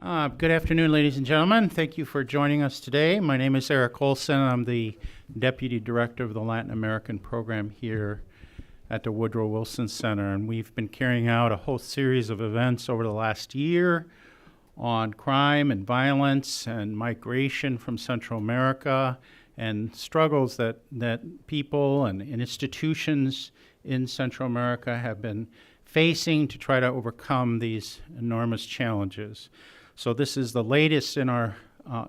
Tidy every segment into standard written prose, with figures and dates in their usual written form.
Good afternoon, ladies and gentlemen. Thank you for joining us today. My name is Eric Olson. I'm the Deputy Director of the Latin American Program here at the Woodrow Wilson Center, and we've been carrying out a whole series of events over the last year on crime and violence and migration from Central America and struggles that people and institutions in Central America have been facing to try to overcome these enormous challenges. So this is the latest in our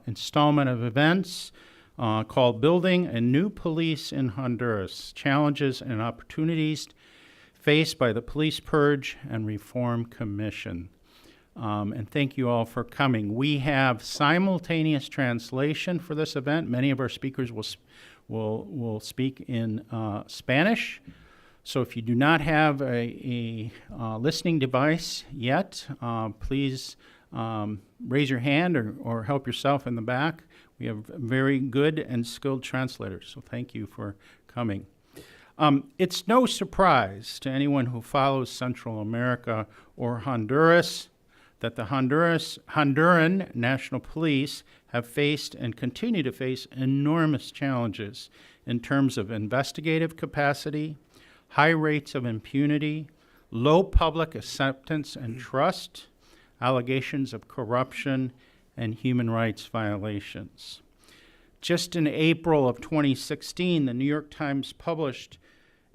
installment of events called Building a New Police in Honduras, Challenges and Opportunities Faced by the Police Purge and Reform Commission. And thank you all for coming. We have simultaneous translation for this event. Many of our speakers will speak in Spanish. So if you do not have a listening device yet, please raise your hand or help yourself in the back. We have very good and skilled translators, so thank you for coming. It's no surprise to anyone who follows Central America or Honduras that the Honduran National Police have faced and continue to face enormous challenges in terms of investigative capacity, high rates of impunity, low public acceptance and trust, allegations of corruption, and human rights violations. Just in April of 2016, the New York Times published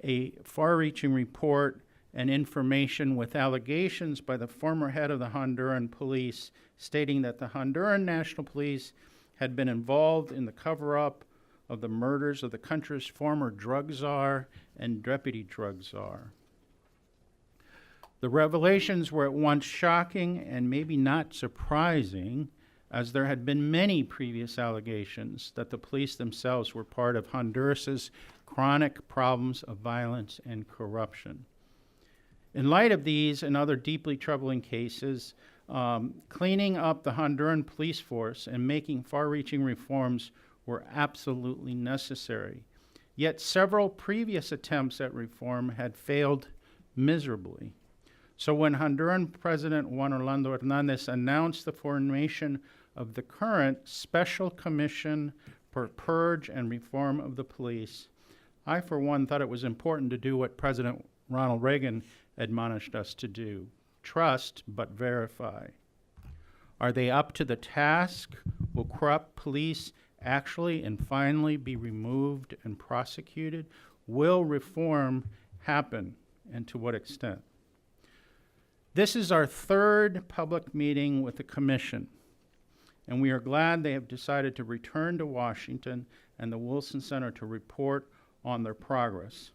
a far-reaching report and information with allegations by the former head of the Honduran police stating that the Honduran National Police had been involved in the cover-up of the murders of the country's former drug czar and deputy drug czar. The revelations were at once shocking and maybe not surprising, as there had been many previous allegations that the police themselves were part of Honduras's chronic problems of violence and corruption. In light of these and other deeply troubling cases, cleaning up the Honduran police force and making far-reaching reforms were absolutely necessary. Yet several previous attempts at reform had failed miserably. So when Honduran President Juan Orlando Hernandez announced the formation of the current Special Commission for Purge and Reform of the Police, I, for one, thought it was important to do what President Ronald Reagan admonished us to do: trust but verify. Are they up to the task? Will corrupt police actually and finally be removed and prosecuted? Will reform happen, and to what extent? This is our third public meeting with the Commission, and we are glad they have decided to return to Washington and the Wilson Center to report on their progress.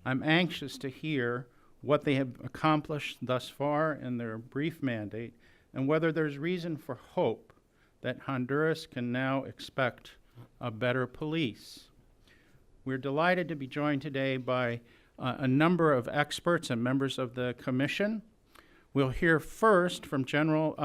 I'm anxious to hear what they have accomplished thus far in their brief mandate and whether there's reason for hope that Honduras can now expect a better police. We're delighted to be joined today by a number of experts and members of the Commission. We'll hear first from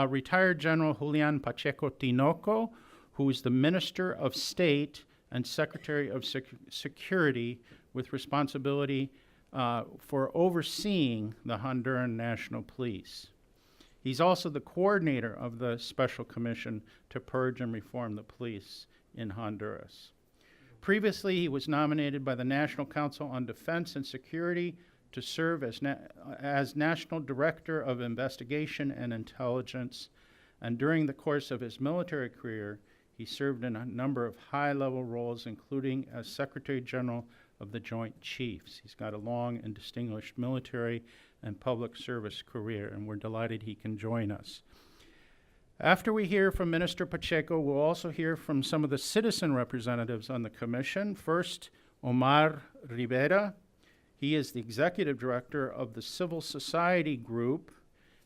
retired General Julian Pacheco Tinoco, who is the Minister of State and Secretary of Security with responsibility for overseeing the Honduran National Police. He's also the coordinator of the Special Commission to Purge and Reform the Police in Honduras. Previously, he was nominated by the National Council on Defense and Security to serve as National Director of Investigation and Intelligence, and during the course of his military career, he served in a number of high-level roles, including as Secretary General of the Joint Chiefs. He's got a long and distinguished military and public service career, and we're delighted he can join us. After we hear from Minister Pacheco, we'll also hear from some of the citizen representatives on the Commission. First, Omar Rivera. He is the Executive Director of the Civil Society Group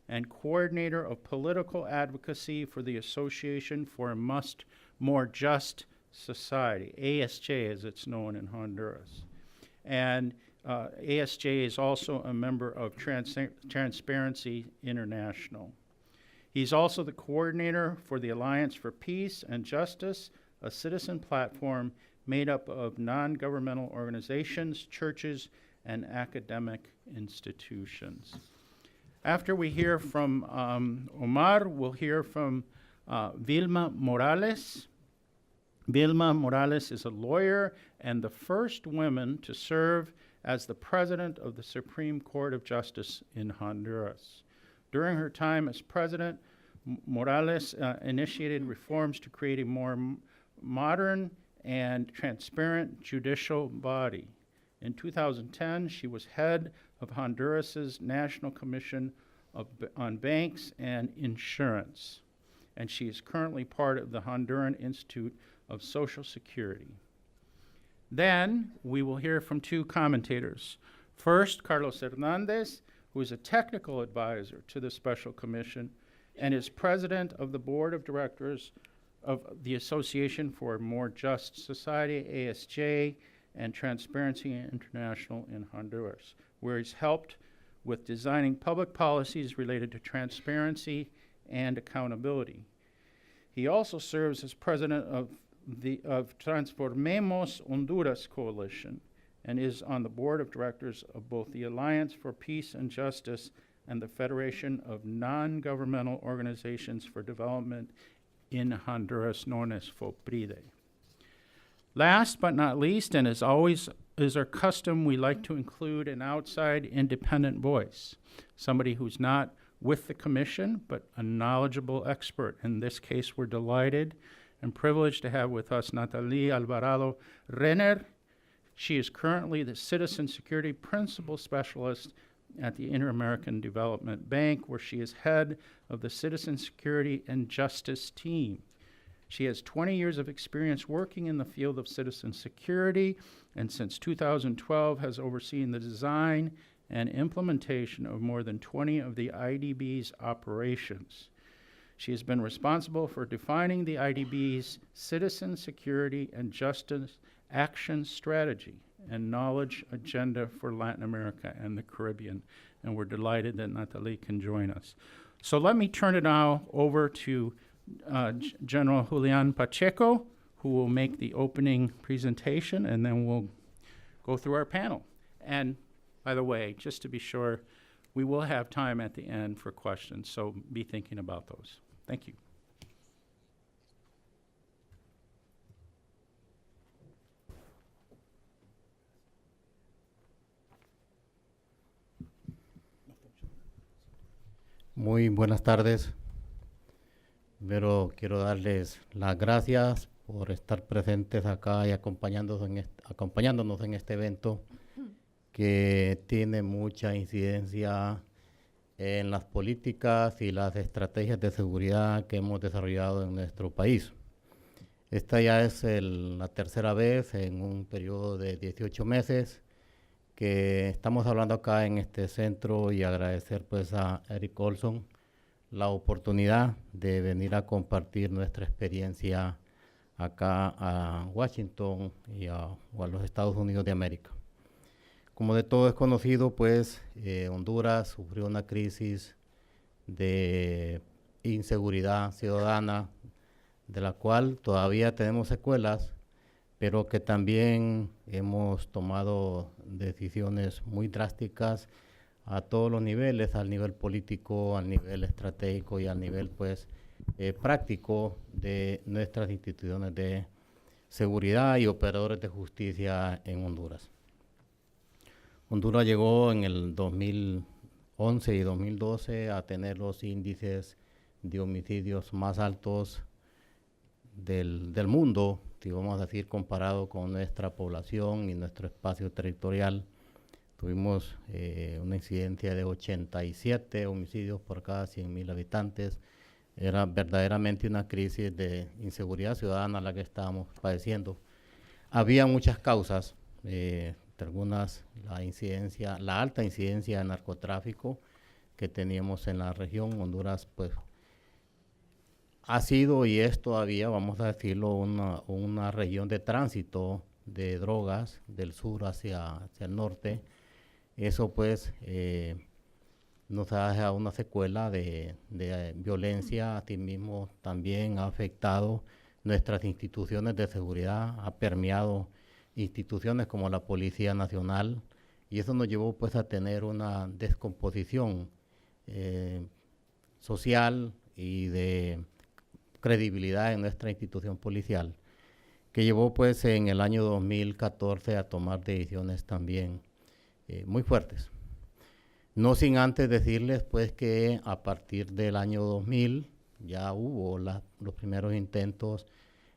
and Coordinator of Political Advocacy for the Association for a More Just Society, ASJ as it's known in Honduras. And ASJ is also a member of Transparency International. He's also the coordinator for the Alliance for Peace and Justice, a citizen platform made up of non-governmental organizations, churches, and academic institutions. After we hear from Omar, we'll hear from Vilma Morales. Vilma Morales is a lawyer and the first woman to serve as the president of the Supreme Court of Justice in Honduras. During her time as president, Morales initiated reforms to create a more modern and transparent judicial body. In 2010, she was head of Honduras's National Commission on Banks and Insurance, and she is currently part of the Honduran Institute of Social Security. Then we will hear from two commentators. First, Carlos Hernandez, who is a technical advisor to the Special Commission and is president of the board of directors of the Association for a More Just Society, ASJ, and Transparency International in Honduras, where he's helped with designing public policies related to transparency and accountability. He also serves as president of Transformemos Honduras Coalition and is on the board of directors of both the Alliance for Peace and Justice and the Federation of Non-Governmental Organizations for Development in Honduras, known as FOPRIDE. Last but not least, and as always is our custom, we like to include an outside independent voice, somebody who's not with the commission, but a knowledgeable expert. In this case, we're delighted and privileged to have with us Natalie Alvarado Renner. She is currently the Citizen Security Principal Specialist at the Inter-American Development Bank, where she is head of the Citizen Security and Justice team. She has 20 years of experience working in the field of citizen security, and since 2012 has overseen the design and implementation of more than 20 of the IDB's operations. She has been responsible for defining the IDB's citizen security and justice action strategy and knowledge agenda for Latin America and the Caribbean, and we're delighted that Natalie can join us. So let me turn it now over to General Julian Pacheco, who will make the opening presentation, and then we'll go through our panel. And by the way, just to be sure, we will have time at the end for questions, so be thinking about those. Thank you. Muy buenas tardes. Primero quiero darles las gracias por estar presentes acá y acompañándonos en este evento que tiene mucha incidencia en las políticas y las estrategias de seguridad que hemos desarrollado en nuestro país. Esta ya es la tercera vez en un periodo de 18 meses que estamos hablando acá en este centro, y agradecer pues a Eric Olson la oportunidad de venir a compartir nuestra experiencia acá a Washington o a los Estados Unidos de América. Como de todo es conocido, pues Honduras sufrió una crisis de inseguridad ciudadana, de la cual todavía tenemos secuelas, pero que también hemos tomado decisiones muy drásticas a todos los niveles, al nivel político, al nivel estratégico y al nivel pues práctico de nuestras instituciones de seguridad y operadores de justicia en Honduras. Honduras llegó en el 2011 y 2012 a tener los índices de homicidios más altos del mundo, si vamos a decir, comparado con nuestra población y nuestro espacio territorial. Tuvimos una incidencia de 87 homicidios por cada 100,000 habitantes. Era verdaderamente una crisis de inseguridad ciudadana la que estábamos padeciendo. Había muchas causas, algunas la alta incidencia de narcotráfico que teníamos en la región. Honduras pues ha sido y es todavía, vamos a decirlo, una región de tránsito de drogas del sur hacia el norte. Eso pues nos ha dejado una secuela de violencia. Asimismo también ha afectado nuestras instituciones de seguridad, ha permeado instituciones como la Policía Nacional, y eso nos llevó pues a tener una descomposición social y de credibilidad en nuestra institución policial, que llevó pues en el año 2014 a tomar decisiones también muy fuertes. No sin antes decirles pues que a partir del año 2000 ya hubo los primeros intentos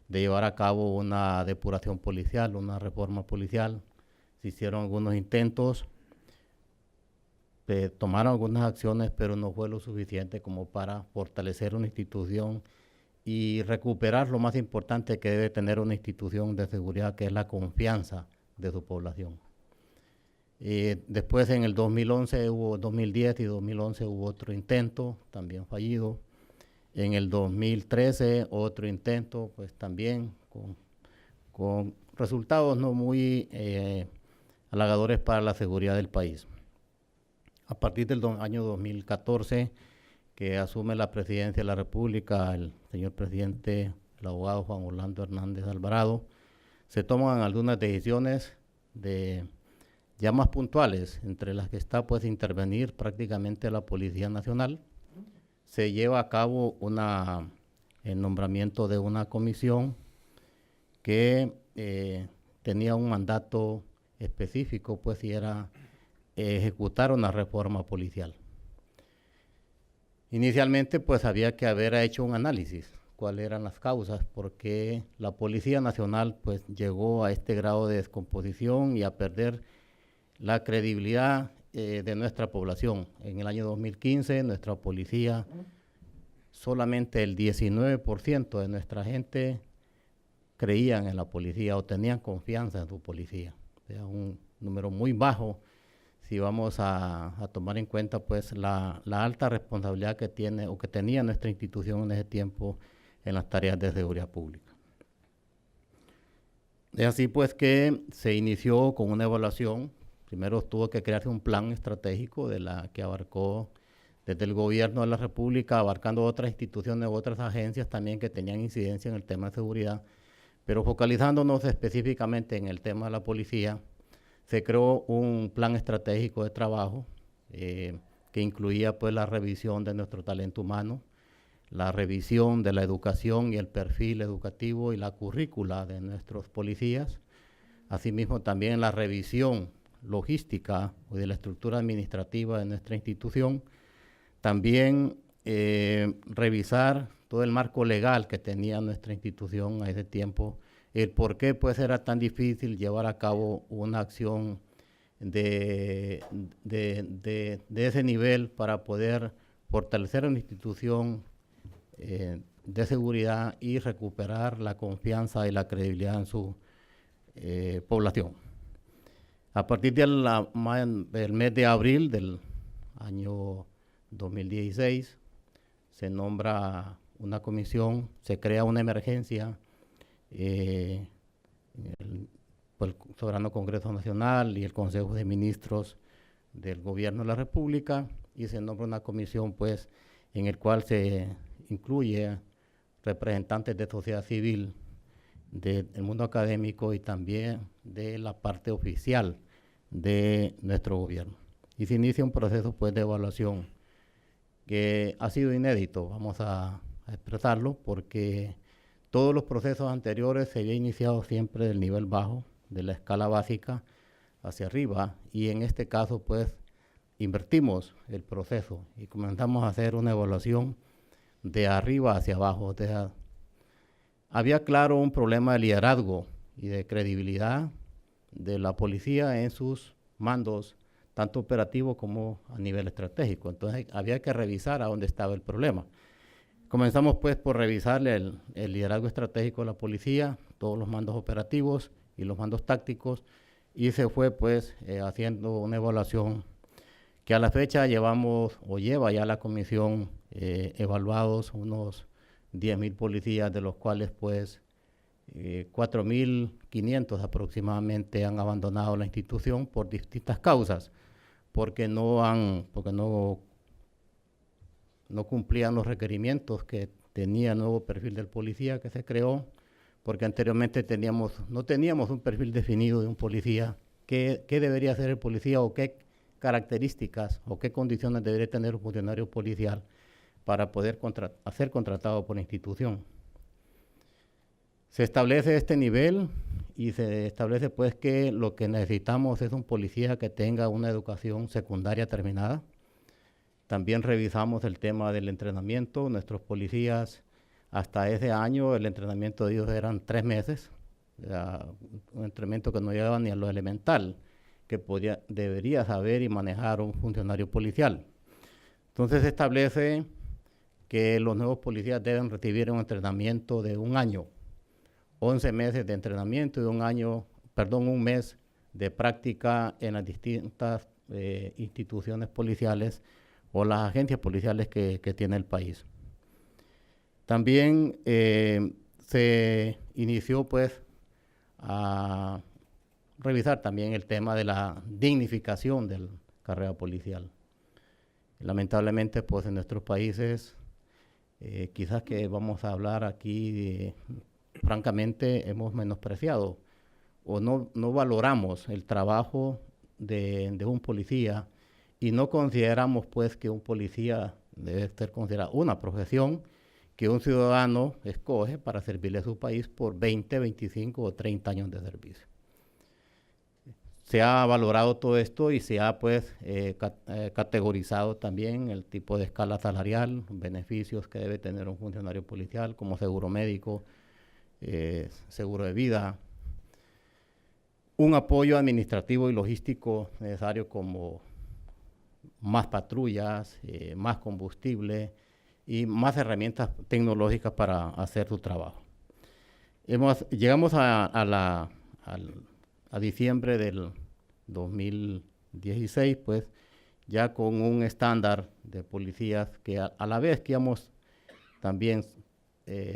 de llevar a cabo una depuración policial, una reforma policial. Se hicieron algunos intentos, tomaron algunas acciones, pero no fue lo suficiente como para fortalecer una institución y recuperar lo más importante que debe tener una institución de seguridad, que es la confianza de su población. Después en el 2010 y 2011 hubo otro intento, también fallido. En el 2013 otro intento, pues también con resultados no muy halagadores para la seguridad del país. A partir del año 2014, que asume la presidencia de la República el señor presidente, el abogado Juan Orlando Hernández Alvarado, se toman algunas decisiones ya más puntuales, entre las que está pues intervenir prácticamente la Policía Nacional. Se lleva a cabo el nombramiento de una comisión que tenía un mandato específico, pues, y era ejecutar una reforma policial. Inicialmente, pues, había que haber hecho un análisis, cuáles eran las causas, por qué la Policía Nacional, pues, llegó a este grado de descomposición y a perder la credibilidad de nuestra población. En el año 2015, nuestra policía, solamente el 19% de nuestra gente creían en la policía o tenían confianza en su policía. O sea, un número muy bajo si vamos a tomar en cuenta pues la alta responsabilidad que tiene o que tenía nuestra institución en ese tiempo en las tareas de seguridad pública. Es así pues que se inició con una evaluación. Primero tuvo que crearse un plan estratégico que abarcó desde el gobierno de la República, abarcando otras instituciones, otras agencias también que tenían incidencia en el tema de seguridad, pero focalizándonos específicamente en el tema de la policía, se creó un plan estratégico de trabajo que incluía pues la revisión de nuestro talento humano, la revisión de la educación y el perfil educativo y la currícula de nuestros policías, asimismo también la revisión logística o de la estructura administrativa de nuestra institución, también revisar todo el marco legal que tenía nuestra institución a ese tiempo, el por qué pues era tan difícil llevar a cabo una acción de ese nivel para poder fortalecer una institución de seguridad y recuperar la confianza y la credibilidad en su población. A partir del mes de abril del año 2016 se nombra una comisión, se crea una emergencia por el Soberano Congreso Nacional y el Consejo de Ministros del Gobierno de la República, y se nombra una comisión pues en el cual se incluye representantes de sociedad civil, del mundo académico y también de la parte oficial de nuestro gobierno. Y se inicia un proceso pues de evaluación que ha sido inédito, vamos a expresarlo, porque todos los procesos anteriores se había iniciado siempre del nivel bajo, de la escala básica hacia arriba, y en este caso pues invertimos el proceso y comenzamos a hacer una evaluación de arriba hacia abajo. O sea, había claro un problema de liderazgo y de credibilidad de la policía en sus mandos, tanto operativos como a nivel estratégico. Entonces había que revisar a dónde estaba el problema. Comenzamos pues por revisar el liderazgo estratégico de la policía, todos los mandos operativos y los mandos tácticos, y se fue pues haciendo una evaluación que a la fecha lleva ya la comisión evaluados unos 10,000 policías, de los cuales pues 4,500 aproximadamente han abandonado la institución por distintas causas, porque no cumplían los requerimientos que tenía el nuevo perfil del policía que se creó, porque anteriormente no teníamos un perfil definido de un policía, qué debería ser el policía o qué características o qué condiciones debería tener un funcionario policial para poder ser contratado por la institución. Se establece este nivel y se establece pues que lo que necesitamos es un policía que tenga una educación secundaria terminada. También revisamos el tema del entrenamiento. Nuestros policías, hasta ese año, el entrenamiento de ellos eran 3 meses. Un entrenamiento que no llegaba ni a lo elemental, que debería saber y manejar un funcionario policial. Entonces se establece que los nuevos policías deben recibir un entrenamiento de 1 año, 11 meses de entrenamiento y un mes de práctica en las distintas instituciones policiales o las agencias policiales que tiene el país. También se inició pues a revisar también el tema de la dignificación de la carrera policial. Lamentablemente pues en nuestros países, quizás que vamos a hablar aquí, francamente hemos menospreciado o no valoramos el trabajo de un policía y no consideramos pues que un policía debe ser considerado una profesión que un ciudadano escoge para servirle a su país por 20, 25 o 30 años de servicio. Se ha valorado todo esto y se ha pues categorizado también el tipo de escala salarial, beneficios que debe tener un funcionario policial como seguro médico, seguro de vida, un apoyo administrativo y logístico necesario como más patrullas, más combustible y más herramientas tecnológicas para hacer su trabajo. Llegamos a diciembre del 2016, pues ya con un estándar de policías que a la vez que íbamos también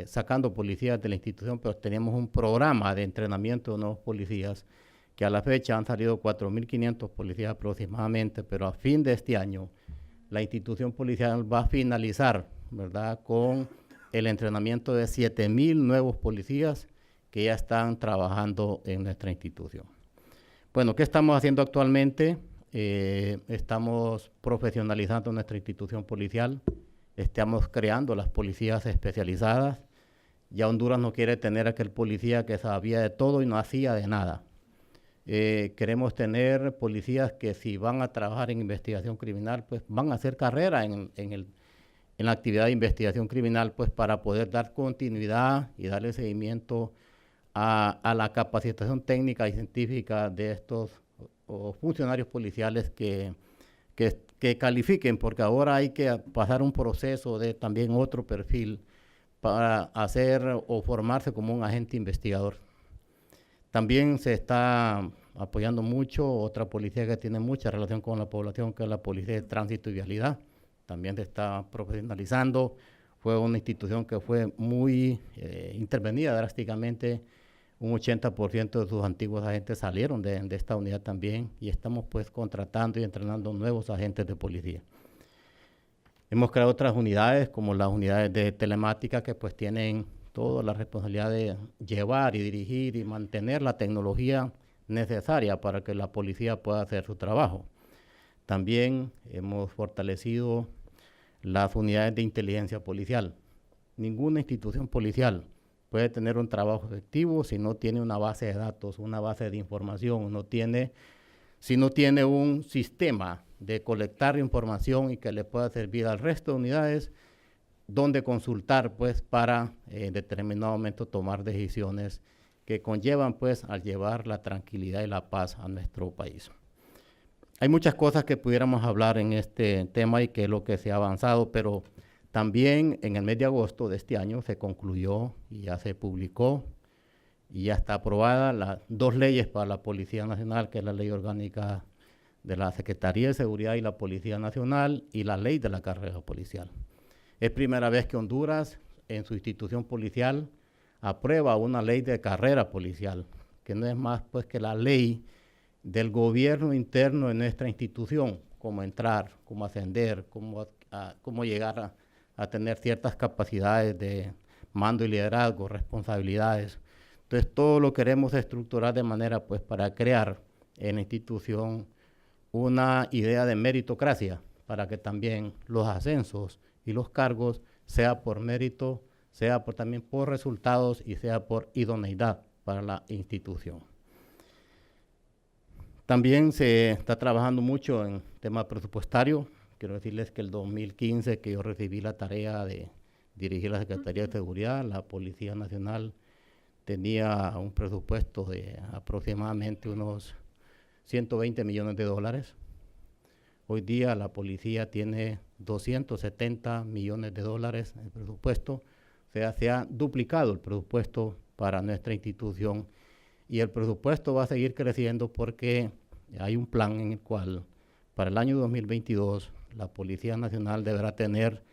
sacando policías de la institución, pero teníamos un programa de entrenamiento de nuevos policías que a la fecha han salido 4.500 policías aproximadamente, pero a fin de este año la institución policial va a finalizar, ¿verdad?, con el entrenamiento de 7.000 nuevos policías que ya están trabajando en nuestra institución. Bueno, ¿qué estamos haciendo actualmente? Estamos profesionalizando nuestra institución policial, estamos creando las policías especializadas. Ya Honduras no quiere tener aquel policía que sabía de todo y no hacía de nada. Queremos tener policías que si van a trabajar en investigación criminal, pues van a hacer carrera en la actividad de investigación criminal, pues para poder dar continuidad y darle seguimiento a la capacitación técnica y científica de estos funcionarios policiales que califiquen, porque ahora hay que pasar un proceso de también otro perfil para hacer o formarse como un agente investigador. También se está apoyando mucho otra policía que tiene mucha relación con la población, que es la Policía de Tránsito y Vialidad. También se está profesionalizando. Fue una institución que fue muy intervenida drásticamente. Un 80% de sus antiguos agentes salieron de esta unidad también y estamos pues contratando y entrenando nuevos agentes de policía. Hemos creado otras unidades como las unidades de telemática que pues tienen toda la responsabilidad de llevar y dirigir y mantener la tecnología necesaria para que la policía pueda hacer su trabajo. También hemos fortalecido las unidades de inteligencia policial. Ninguna institución policial puede tener un trabajo efectivo si no tiene una base de datos, una base de información, si no tiene un sistema de colectar información y que le pueda servir al resto de unidades donde consultar pues para en determinado momento tomar decisiones que conllevan pues al llevar la tranquilidad y la paz a nuestro país. Hay muchas cosas que pudiéramos hablar en este tema y que es lo que se ha avanzado, pero también en el mes de agosto de este año se concluyó y ya se publicó y ya está aprobada las 2 leyes para la Policía Nacional, que es la Ley Orgánica de la Secretaría de Seguridad y la Policía Nacional y la Ley de la Carrera Policial. Es primera vez que Honduras, en su institución policial, aprueba una ley de carrera policial, que no es más pues que la ley del gobierno interno de nuestra institución, cómo entrar, cómo ascender, cómo llegar a tener ciertas capacidades de mando y liderazgo, responsabilidades. Entonces todo lo queremos estructurar de manera pues para crear en la institución una idea de meritocracia para que también los ascensos y los cargos sea por mérito, sea también por resultados y sea por idoneidad para la institución. También se está trabajando mucho en tema presupuestario. Quiero decirles que el 2015, que yo recibí la tarea de dirigir la Secretaría de Seguridad, la Policía Nacional tenía un presupuesto de aproximadamente unos 120 millones de dólares. Hoy día la policía tiene 270 millones de dólares en el presupuesto, o sea, se ha duplicado el presupuesto para nuestra institución y el presupuesto va a seguir creciendo porque hay un plan en el cual para el año 2022 la Policía Nacional deberá tener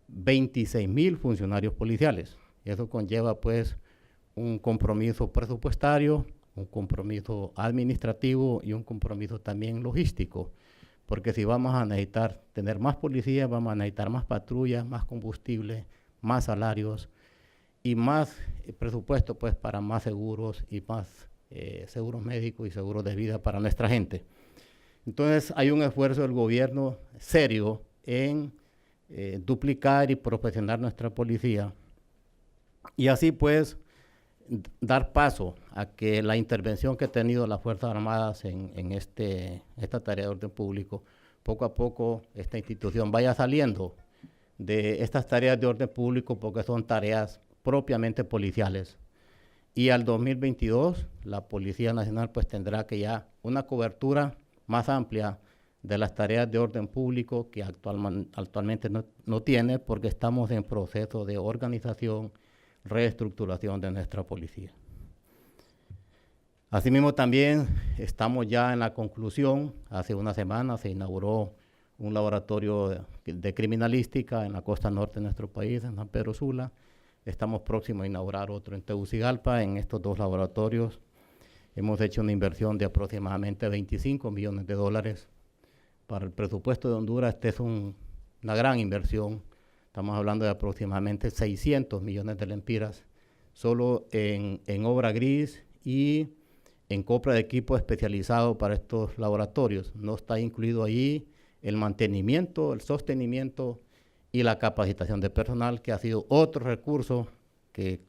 26,000 funcionarios policiales. Eso conlleva pues un compromiso presupuestario, un compromiso administrativo y un compromiso también logístico, porque si vamos a necesitar tener más policías, vamos a necesitar más patrullas, más combustible, más salarios y más presupuesto pues para más seguros y más seguros médicos y seguros de vida para nuestra gente. Entonces hay un esfuerzo del gobierno serio en duplicar y profesionar nuestra policía y así pues dar paso a que la intervención que ha tenido las Fuerzas Armadas en esta tarea de orden público, poco a poco esta institución vaya saliendo de estas tareas de orden público porque son tareas propiamente policiales. Y al 2022 la Policía Nacional pues tendrá que ya una cobertura más amplia de las tareas de orden público que actualmente no tiene porque estamos en proceso de organización, reestructuración de nuestra policía. Asimismo también estamos ya en la conclusión, hace una semana se inauguró un laboratorio de criminalística en la costa norte de nuestro país, en San Pedro Sula. Estamos próximos a inaugurar otro en Tegucigalpa. En estos dos laboratorios hemos hecho una inversión de aproximadamente 25 millones de dólares. Para el presupuesto de Honduras, esta es una gran inversión. Estamos hablando de aproximadamente 600 millones de lempiras, solo en obra gris y en compra de equipo especializado para estos laboratorios. No está incluido ahí el mantenimiento, el sostenimiento y la capacitación de personal, que ha sido otro recurso que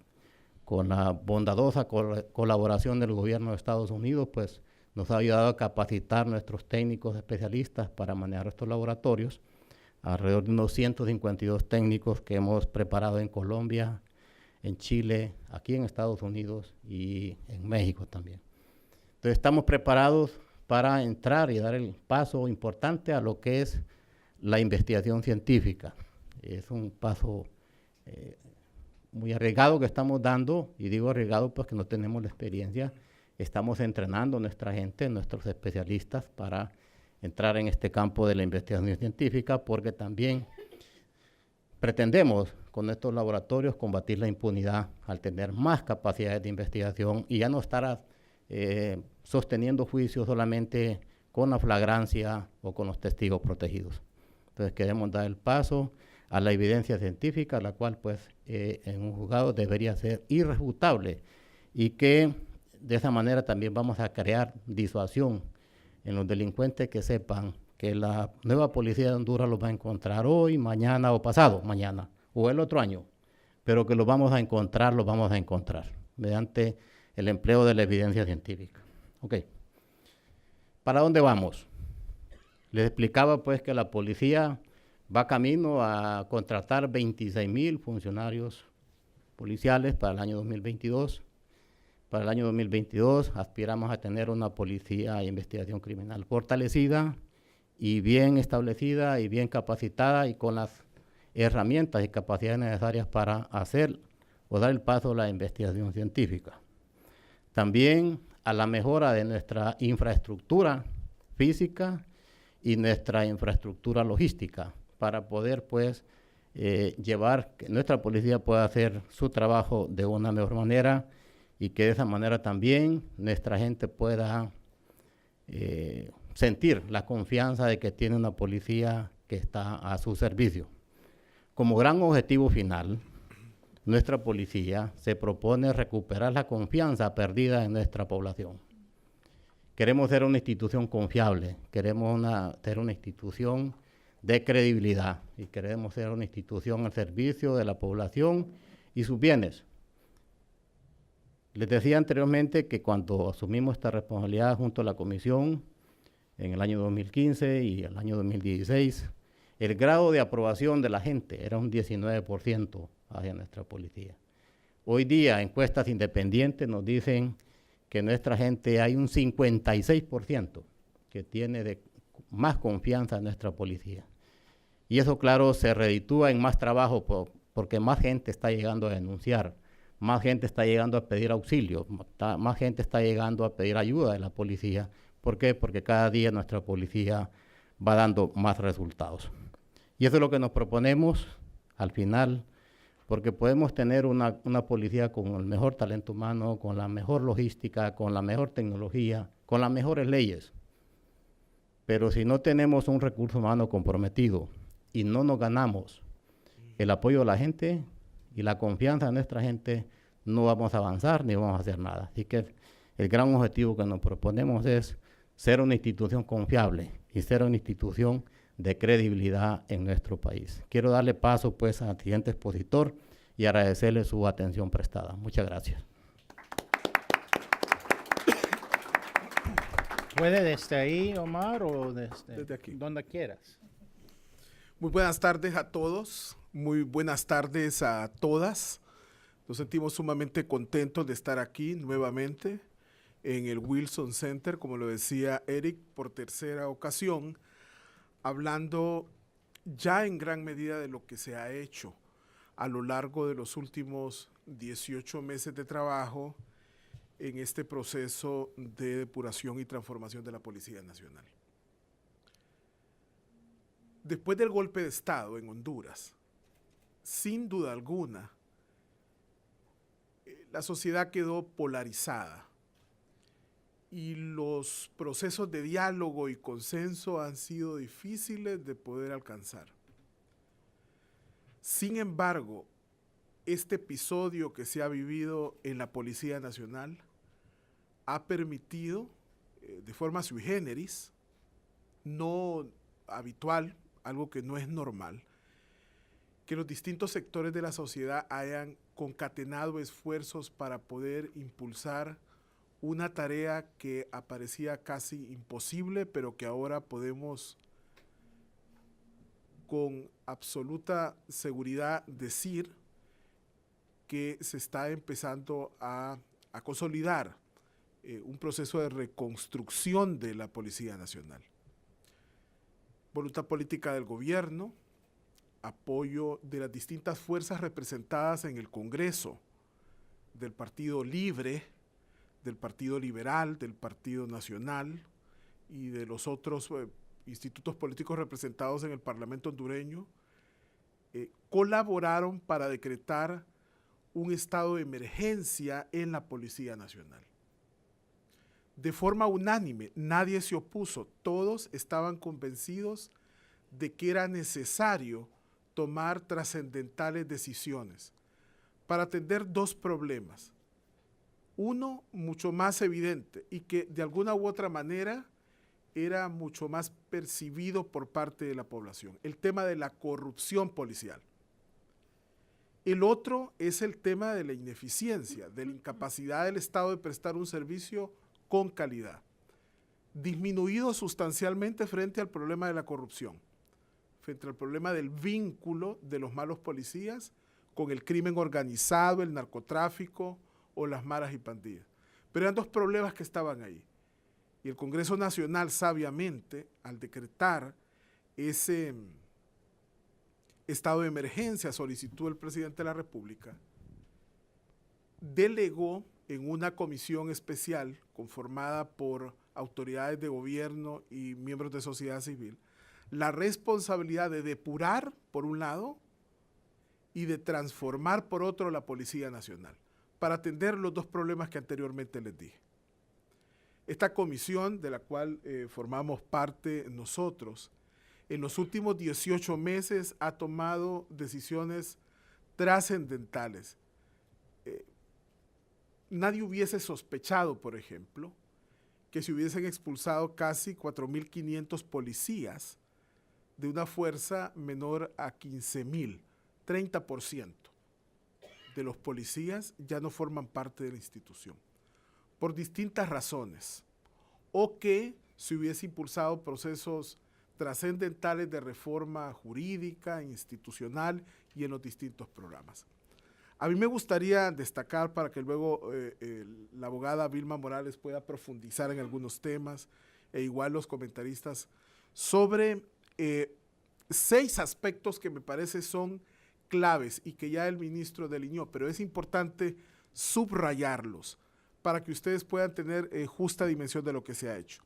con la bondadosa colaboración del gobierno de Estados Unidos, pues nos ha ayudado a capacitar nuestros técnicos especialistas para manejar estos laboratorios. Alrededor de unos 152 técnicos que hemos preparado en Colombia, en Chile, aquí en Estados Unidos y en México también. Entonces estamos preparados para entrar y dar el paso importante a lo que es la investigación científica. Es un paso muy arriesgado que estamos dando, y digo arriesgado porque no tenemos la experiencia. Estamos entrenando a nuestra gente, nuestros especialistas, para entrar en este campo de la investigación científica, porque también pretendemos con estos laboratorios combatir la impunidad al tener más capacidades de investigación y ya no estar sosteniendo juicios solamente con la flagrancia o con los testigos protegidos. Entonces queremos dar el paso a la evidencia científica, la cual pues en un juzgado debería ser irrefutable y que de esa manera también vamos a crear disuasión en los delincuentes que sepan que la nueva policía de Honduras los va a encontrar hoy, mañana o pasado mañana o el otro año, pero que los vamos a encontrar mediante el empleo de la evidencia científica. Ok. ¿Para dónde vamos? Les explicaba pues que la policía va camino a contratar 26,000 funcionarios policiales para el año 2022. Para el año 2022 aspiramos a tener una policía de investigación criminal fortalecida y bien establecida y bien capacitada y con las herramientas y capacidades necesarias para hacer o dar el paso a la investigación científica. También a la mejora de nuestra infraestructura física y nuestra infraestructura logística para poder pues llevar que nuestra policía pueda hacer su trabajo de una mejor manera y que de esa manera también nuestra gente pueda sentir la confianza de que tiene una policía que está a su servicio. Como gran objetivo final, nuestra policía se propone recuperar la confianza perdida en nuestra población. Queremos ser una institución confiable, queremos ser una institución de credibilidad y queremos ser una institución al servicio de la población y sus bienes. Les decía anteriormente que cuando asumimos esta responsabilidad junto a la Comisión en el año 2015 y el año 2016, el grado de aprobación de la gente era un 19% hacia nuestra policía. Hoy día, encuestas independientes nos dicen que nuestra gente hay un 56% que tiene más confianza en nuestra policía. Y eso, claro, se reditúa en más trabajo porque más gente está llegando a denunciar, más gente está llegando a pedir auxilio, más gente está llegando a pedir ayuda de la policía. ¿Por qué? Porque cada día nuestra policía va dando más resultados. Y eso es lo que nos proponemos al final, porque podemos tener una policía con el mejor talento humano, con la mejor logística, con la mejor tecnología, con las mejores leyes. Pero si no tenemos un recurso humano comprometido y no nos ganamos el apoyo de la gente y la confianza de nuestra gente, no vamos a avanzar ni vamos a hacer nada. Así que el gran objetivo que nos proponemos es ser una institución confiable y ser una institución de credibilidad en nuestro país. Quiero darle paso pues al siguiente expositor y agradecerle su atención prestada. Muchas gracias. ¿Puede desde ahí, Omar, o Desde aquí. donde quieras? Muy buenas tardes a todos, muy buenas tardes a todas. Nos sentimos sumamente contentos de estar aquí nuevamente en el Wilson Center, como lo decía Eric, por tercera ocasión, hablando ya en gran medida de lo que se ha hecho a lo largo de los últimos 18 meses de trabajo en este proceso de depuración y transformación de la Policía Nacional. Después del golpe de Estado en Honduras, sin duda alguna, la sociedad quedó polarizada y los procesos de diálogo y consenso han sido difíciles de poder alcanzar. Sin embargo, este episodio que se ha vivido en la Policía Nacional ha permitido, de forma sui generis, no habitual, algo que no es normal, que los distintos sectores de la sociedad hayan concatenado esfuerzos para poder impulsar una tarea que aparecía casi imposible, pero que ahora podemos con absoluta seguridad decir que se está empezando a consolidar un proceso de reconstrucción de la Policía Nacional. Voluntad política del gobierno, apoyo de las distintas fuerzas representadas en el Congreso, del Partido Libre, del Partido Liberal, del Partido Nacional y de los otros institutos políticos representados en el Parlamento hondureño, colaboraron para decretar un estado de emergencia en la Policía Nacional. De forma unánime, nadie se opuso, todos estaban convencidos de que era necesario tomar trascendentales decisiones para atender dos problemas. Uno, mucho más evidente y que de alguna u otra manera era mucho más percibido por parte de la población, el tema de la corrupción policial. El otro es el tema de la ineficiencia, de la incapacidad del Estado de prestar un servicio con calidad, disminuido sustancialmente frente al problema de la corrupción, frente al problema del vínculo de los malos policías con el crimen organizado, el narcotráfico o las maras y pandillas. Pero eran dos problemas que estaban ahí. Y el Congreso Nacional, sabiamente, al decretar ese estado de emergencia, solicitud del presidente de la República, delegó en una comisión especial conformada por autoridades de gobierno y miembros de sociedad civil, la responsabilidad de depurar, por un lado, y de transformar, por otro, la Policía Nacional, para atender los dos problemas que anteriormente les dije. Esta comisión, de la cual formamos parte nosotros, en los últimos 18 meses ha tomado decisiones trascendentales. Nadie hubiese sospechado, por ejemplo, que se hubiesen expulsado casi 4.500 policías de una fuerza menor a 15.000, 30% de los policías ya no forman parte de la institución, por distintas razones, o que se hubiese impulsado procesos trascendentales de reforma jurídica, institucional y en los distintos programas. A mí me gustaría destacar, para que luego la abogada Vilma Morales pueda profundizar en algunos temas, e igual los comentaristas, sobre 6 aspectos que me parece son claves y que ya el ministro delineó, pero es importante subrayarlos para que ustedes puedan tener justa dimensión de lo que se ha hecho.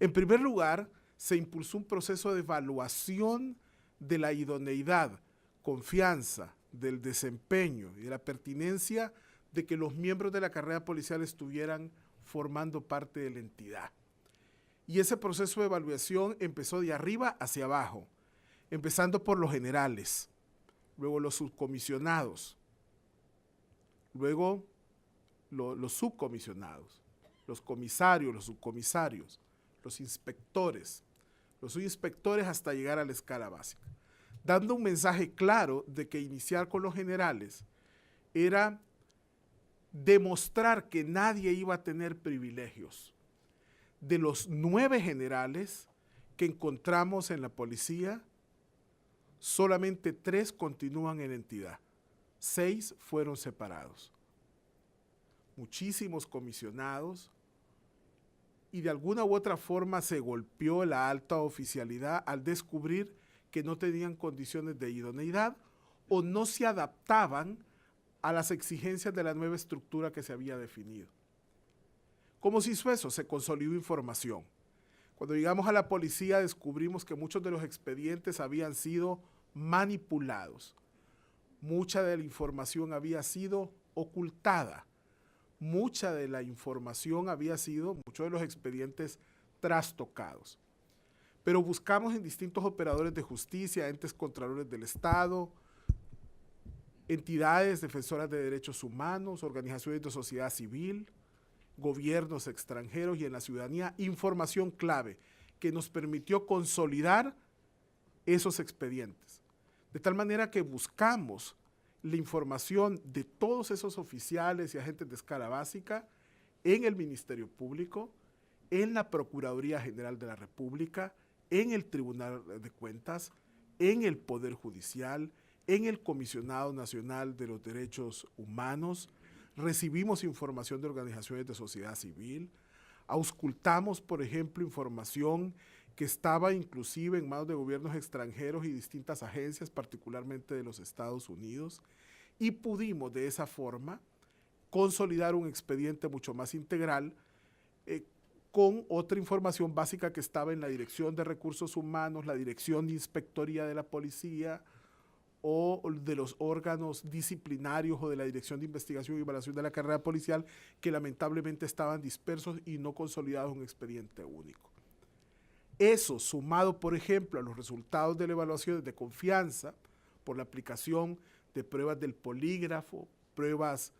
En primer lugar, se impulsó un proceso de evaluación de la idoneidad, confianza, del desempeño y de la pertinencia de que los miembros de la carrera policial estuvieran formando parte de la entidad. Y ese proceso de evaluación empezó de arriba hacia abajo, empezando por los generales, luego los subcomisionados, luego los subcomisionados, los comisarios, los subcomisarios, los inspectores, los subinspectores hasta llegar a la escala básica, dando un mensaje claro de que iniciar con los generales era demostrar que nadie iba a tener privilegios. De los 9 generales que encontramos en la policía, solamente 3 continúan en entidad, 6 fueron separados. Muchísimos comisionados, y de alguna u otra forma se golpeó la alta oficialidad al descubrir que no tenían condiciones de idoneidad o no se adaptaban a las exigencias de la nueva estructura que se había definido. ¿Cómo se hizo eso? Se consolidó información. Cuando llegamos a la policía descubrimos que muchos de los expedientes habían sido manipulados. Mucha de la información había sido ocultada. Mucha de la información había sido, muchos de los expedientes trastocados. Pero buscamos en distintos operadores de justicia, entes contralores del Estado, entidades defensoras de derechos humanos, organizaciones de sociedad civil, gobiernos extranjeros y en la ciudadanía, información clave que nos permitió consolidar esos expedientes. De tal manera que buscamos la información de todos esos oficiales y agentes de escala básica en el Ministerio Público, en la Procuraduría General de la República, en el Tribunal de Cuentas, en el Poder Judicial, en el Comisionado Nacional de los Derechos Humanos. Recibimos información de organizaciones de sociedad civil, auscultamos, por ejemplo, información que estaba inclusive en manos de gobiernos extranjeros y distintas agencias, particularmente de los Estados Unidos, y pudimos de esa forma consolidar un expediente mucho más integral con otra información básica que estaba en la Dirección de Recursos Humanos, la Dirección de Inspectoría de la Policía o de los órganos disciplinarios o de la Dirección de Investigación y Evaluación de la Carrera Policial, que lamentablemente estaban dispersos y no consolidados en un expediente único. Eso, sumado, por ejemplo, a los resultados de la evaluación de confianza por la aplicación de pruebas del polígrafo, pruebas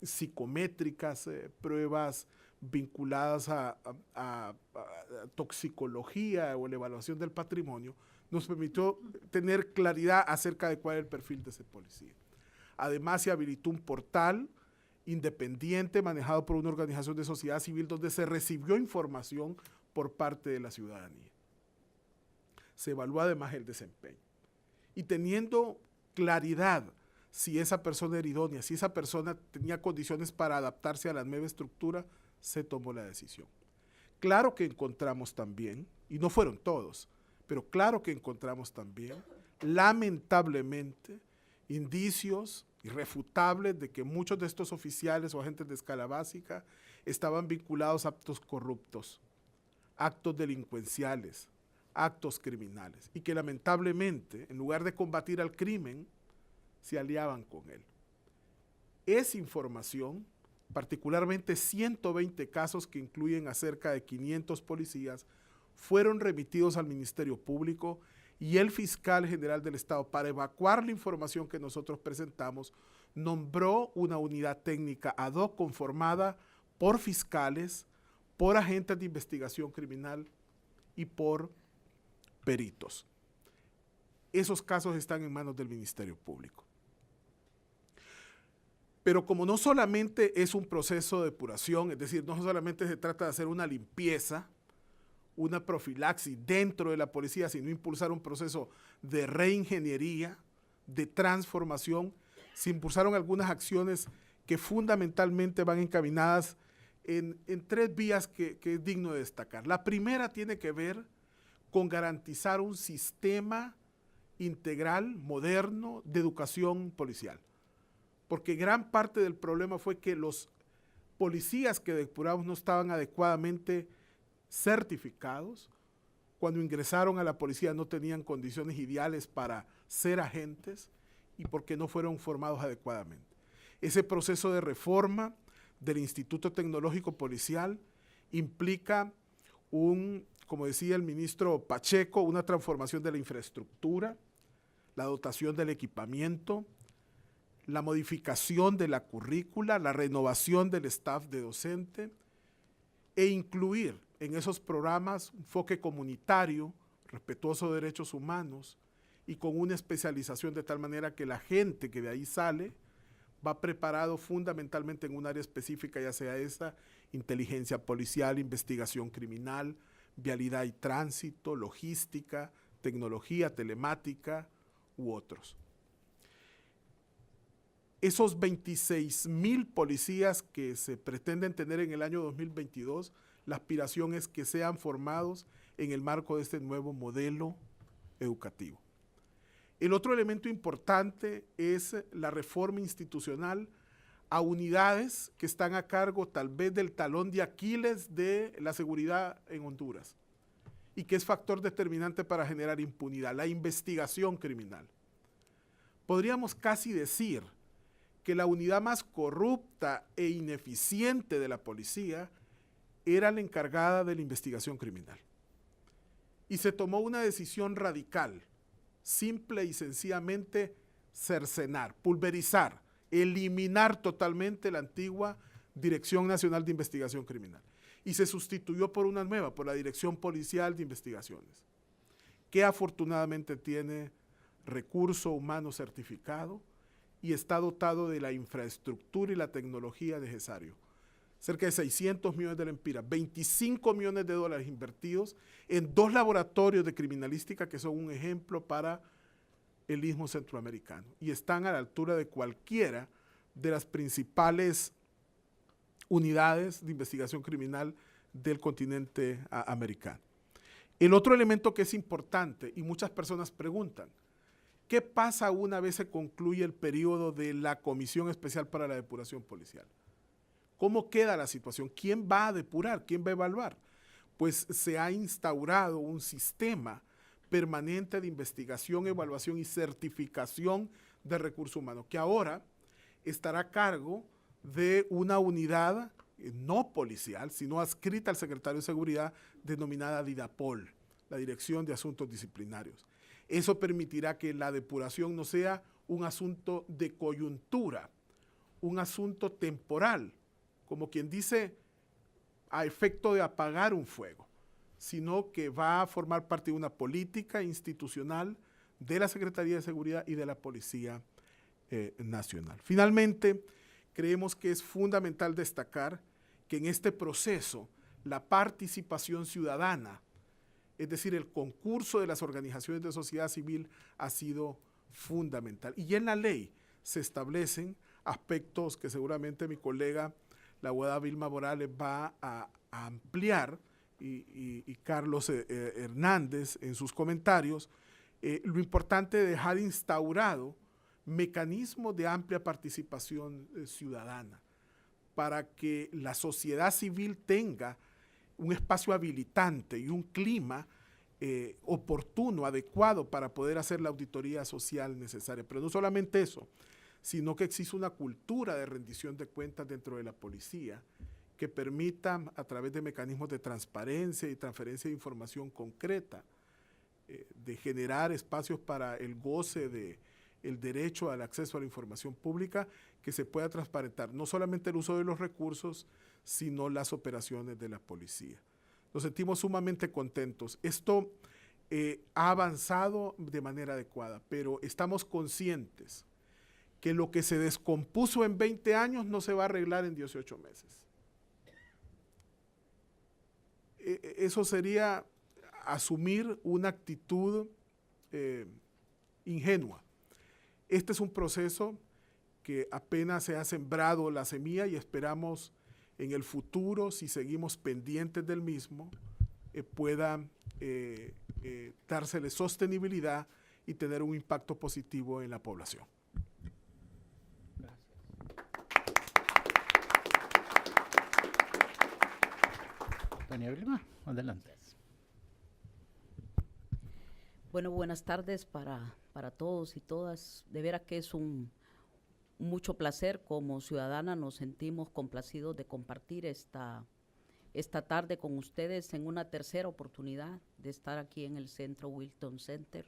psicométricas, pruebas vinculadas a toxicología o la evaluación del patrimonio, nos permitió tener claridad acerca de cuál es el perfil de ese policía. Además, se habilitó un portal independiente manejado por una organización de sociedad civil donde se recibió información por parte de la ciudadanía. Se evalúa además el desempeño. Y teniendo claridad si esa persona era idónea, si esa persona tenía condiciones para adaptarse a la nueva estructura, se tomó la decisión. Claro que encontramos también, y no fueron todos, pero claro que encontramos también, lamentablemente, indicios irrefutables de que muchos de estos oficiales o agentes de escala básica estaban vinculados a actos corruptos, actos delincuenciales, actos criminales, y que lamentablemente, en lugar de combatir al crimen, se aliaban con él. Esa información, particularmente 120 casos que incluyen a cerca de 500 policías, fueron remitidos al Ministerio Público y el fiscal general del Estado, para evacuar la información que nosotros presentamos, nombró una unidad técnica ad hoc conformada por fiscales, por agentes de investigación criminal y por peritos. Esos casos están en manos del Ministerio Público. Pero como no solamente es un proceso de depuración, es decir, no solamente se trata de hacer una limpieza, una profilaxis dentro de la policía, sino impulsar un proceso de reingeniería, de transformación, se impulsaron algunas acciones que fundamentalmente van encaminadas en 3 vías que es digno de destacar. La primera tiene que ver con garantizar un sistema integral, moderno, de educación policial. Porque gran parte del problema fue que los policías que depuramos no estaban adecuadamente certificados. Cuando ingresaron a la policía no tenían condiciones ideales para ser agentes y porque no fueron formados adecuadamente. Ese proceso de reforma del Instituto Tecnológico Policial implica como decía el ministro Pacheco, una transformación de la infraestructura, la dotación del equipamiento, la modificación de la currícula, la renovación del staff de docente e incluir en esos programas un enfoque comunitario, respetuoso de derechos humanos y con una especialización de tal manera que la gente que de ahí sale va preparado fundamentalmente en un área específica, ya sea esa inteligencia policial, investigación criminal, vialidad y tránsito, logística, tecnología, telemática u otros. Esos 26,000 policías que se pretenden tener en el año 2022, la aspiración es que sean formados en el marco de este nuevo modelo educativo. El otro elemento importante es la reforma institucional a unidades que están a cargo tal vez del talón de Aquiles de la seguridad en Honduras y que es factor determinante para generar impunidad, la investigación criminal. Podríamos casi decir que la unidad más corrupta e ineficiente de la policía era la encargada de la investigación criminal. Y se tomó una decisión radical, simple y sencillamente cercenar, pulverizar, eliminar totalmente la antigua Dirección Nacional de Investigación Criminal. Y se sustituyó por una nueva, por la Dirección Policial de Investigaciones, que afortunadamente tiene recurso humano certificado y está dotado de la infraestructura y la tecnología necesario. Cerca de 600 millones de lempiras, 25 millones de dólares invertidos en 2 laboratorios de criminalística que son un ejemplo para el Istmo Centroamericano y están a la altura de cualquiera de las principales unidades de investigación criminal del continente americano. El otro elemento que es importante y muchas personas preguntan, ¿qué pasa una vez se concluye el periodo de la Comisión Especial para la Depuración Policial? ¿Cómo queda la situación? ¿Quién va a depurar? ¿Quién va a evaluar? Pues se ha instaurado un sistema permanente de investigación, evaluación y certificación de recursos humanos, que ahora estará a cargo de una unidad no policial, sino adscrita al secretario de Seguridad, denominada DIDAPOL, la Dirección de Asuntos Disciplinarios. Eso permitirá que la depuración no sea un asunto de coyuntura, un asunto temporal, como quien dice, a efecto de apagar un fuego, sino que va a formar parte de una política institucional de la Secretaría de Seguridad y de la Policía Nacional. Finalmente, creemos que es fundamental destacar que en este proceso la participación ciudadana, es decir, el concurso de las organizaciones de sociedad civil ha sido fundamental. Y en la ley se establecen aspectos que seguramente mi colega, la abogada Vilma Morales, va a ampliar y Carlos Hernández en sus comentarios, lo importante de dejar instaurado mecanismos de amplia participación ciudadana para que la sociedad civil tenga un espacio habilitante y un clima oportuno, adecuado para poder hacer la auditoría social necesaria. Pero no solamente eso, sino que existe una cultura de rendición de cuentas dentro de la policía que permita, a través de mecanismos de transparencia y transferencia de información concreta, de generar espacios para el goce del derecho al acceso a la información pública, que se pueda transparentar no solamente el uso de los recursos, sino las operaciones de la policía. Nos sentimos sumamente contentos. Esto ha avanzado de manera adecuada, pero estamos conscientes que lo que se descompuso en 20 años no se va a arreglar en 18 meses. Eso sería asumir una actitud ingenua. Este es un proceso que apenas se ha sembrado la semilla y esperamos en el futuro, si seguimos pendientes del mismo, pueda dársele sostenibilidad y tener un impacto positivo en la población. Doña Vilma, adelante. Bueno, buenas tardes para todos y todas. De veras que es mucho placer. Como ciudadana nos sentimos complacidos de compartir esta tarde con ustedes en una tercera oportunidad de estar aquí en el Centro Wilton Center.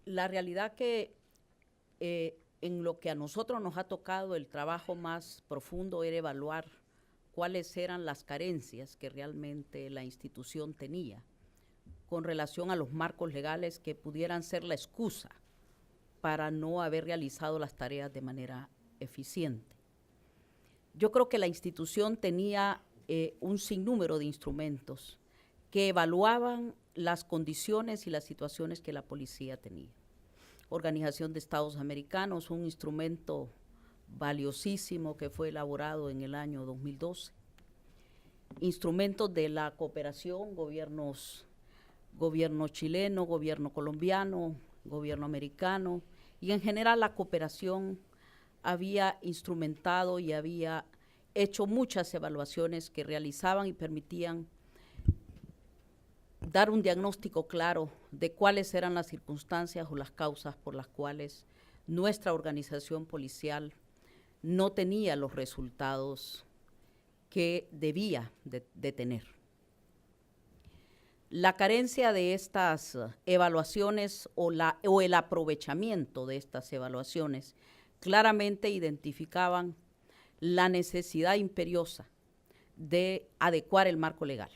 La realidad que en lo que a nosotros nos ha tocado el trabajo más profundo era evaluar cuáles eran las carencias que realmente la institución tenía con relación a los marcos legales que pudieran ser la excusa para no haber realizado las tareas de manera eficiente. Yo creo que la institución tenía un sinnúmero de instrumentos que evaluaban las condiciones y las situaciones que la policía tenía. Organización de Estados Americanos, un instrumento valiosísimo que fue elaborado en el año 2012. Instrumentos de la cooperación, gobierno chileno, gobierno colombiano, gobierno americano, y en general la cooperación había instrumentado y había hecho muchas evaluaciones que realizaban y permitían dar un diagnóstico claro de cuáles eran las circunstancias o las causas por las cuales nuestra organización policial no tenía los resultados que debía de tener. La carencia de estas evaluaciones o el aprovechamiento de estas evaluaciones claramente identificaban la necesidad imperiosa de adecuar el marco legal.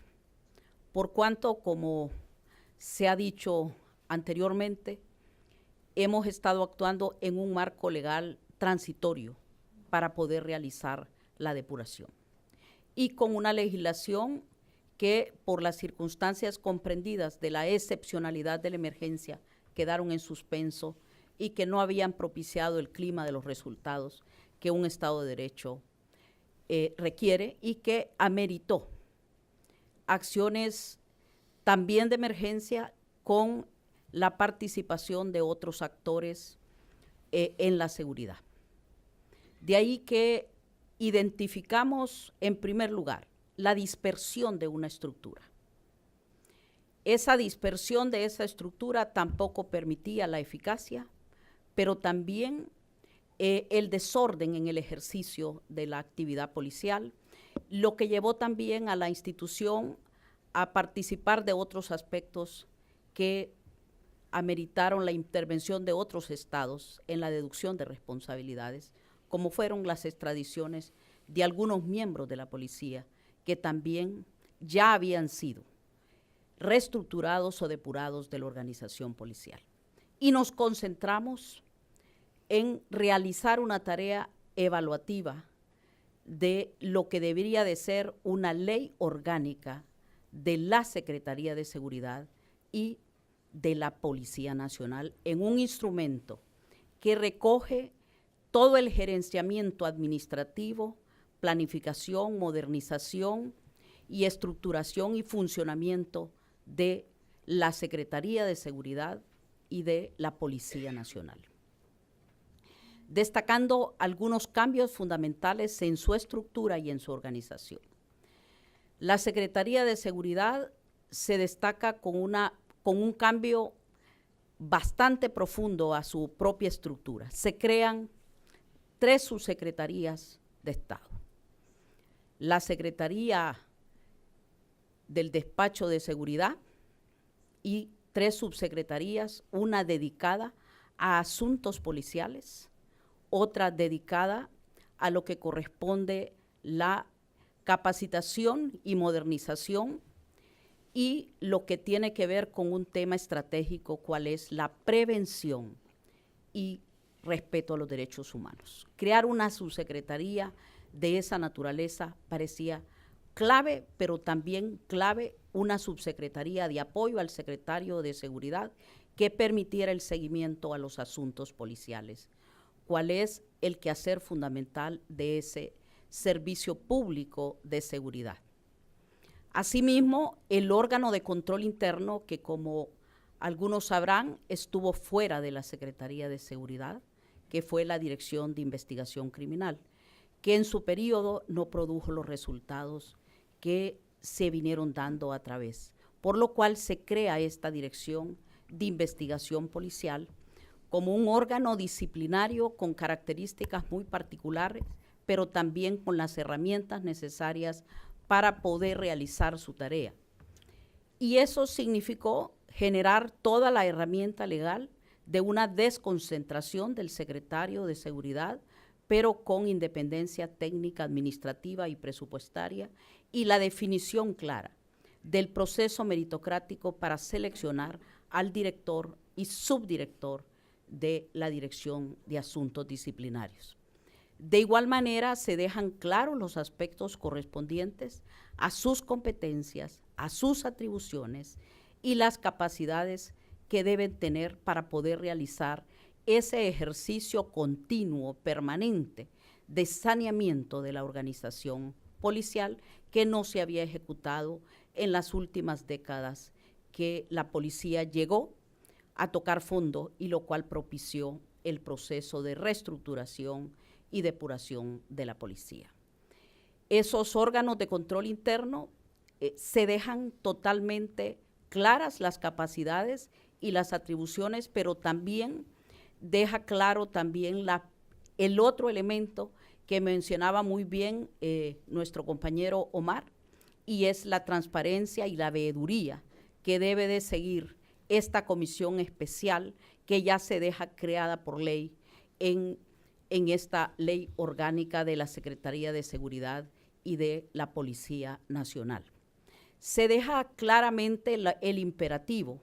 Por cuanto, como se ha dicho anteriormente, hemos estado actuando en un marco legal transitorio para poder realizar la depuración. Y con una legislación que por las circunstancias comprendidas de la excepcionalidad de la emergencia quedaron en suspenso y que no habían propiciado el clima de los resultados que un Estado de Derecho requiere y que ameritó acciones también de emergencia con la participación de otros actores en la seguridad. De ahí que identificamos en primer lugar la dispersión de una estructura. Esa dispersión de esa estructura tampoco permitía la eficacia, pero también el desorden en el ejercicio de la actividad policial, lo que llevó también a la institución a participar de otros aspectos que ameritaron la intervención de otros estados en la deducción de responsabilidades, como fueron las extradiciones de algunos miembros de la policía que también ya habían sido reestructurados o depurados de la organización policial. Y nos concentramos en realizar una tarea evaluativa de lo que debería de ser una ley orgánica de la Secretaría de Seguridad y de la Policía Nacional en un instrumento que recoge todo el gerenciamiento administrativo, planificación, modernización y estructuración y funcionamiento de la Secretaría de Seguridad y de la Policía Nacional. Destacando algunos cambios fundamentales en su estructura y en su organización. La Secretaría de Seguridad se destaca con un cambio bastante profundo a su propia estructura. Se crean 3 subsecretarías de Estado. La Secretaría del Despacho de Seguridad y 3 subsecretarías, una dedicada a asuntos policiales, otra dedicada a lo que corresponde la capacitación y modernización y lo que tiene que ver con un tema estratégico, cuál es la prevención y respeto a los derechos humanos. Crear una subsecretaría de esa naturaleza parecía clave, pero también clave una subsecretaría de apoyo al secretario de Seguridad que permitiera el seguimiento a los asuntos policiales. ¿Cuál es el quehacer fundamental de ese servicio público de seguridad? Asimismo, el órgano de control interno, que como algunos sabrán, estuvo fuera de la Secretaría de Seguridad, que fue la Dirección de Investigación Criminal, que en su periodo no produjo los resultados que se vinieron dando a través, por lo cual se crea esta Dirección de Investigación Policial como un órgano disciplinario con características muy particulares, pero también con las herramientas necesarias para poder realizar su tarea. Y eso significó generar toda la herramienta legal de una desconcentración del secretario de Seguridad, pero con independencia técnica, administrativa y presupuestaria, y la definición clara del proceso meritocrático para seleccionar al director y subdirector de la Dirección de Asuntos Disciplinarios. De igual manera, se dejan claros los aspectos correspondientes a sus competencias, a sus atribuciones y las capacidades que deben tener para poder realizar ese ejercicio continuo, permanente, de saneamiento de la organización policial que no se había ejecutado en las últimas décadas, que la policía llegó a tocar fondo y lo cual propició el proceso de reestructuración y depuración de la policía. Esos órganos de control interno se dejan totalmente claras las capacidades y las atribuciones, pero también deja claro también el otro elemento que mencionaba muy bien nuestro compañero Omar, y es la transparencia y la veeduría que debe de seguir esta comisión especial que ya se deja creada por ley en esta ley orgánica de la Secretaría de Seguridad y de la Policía Nacional. Se deja claramente el imperativo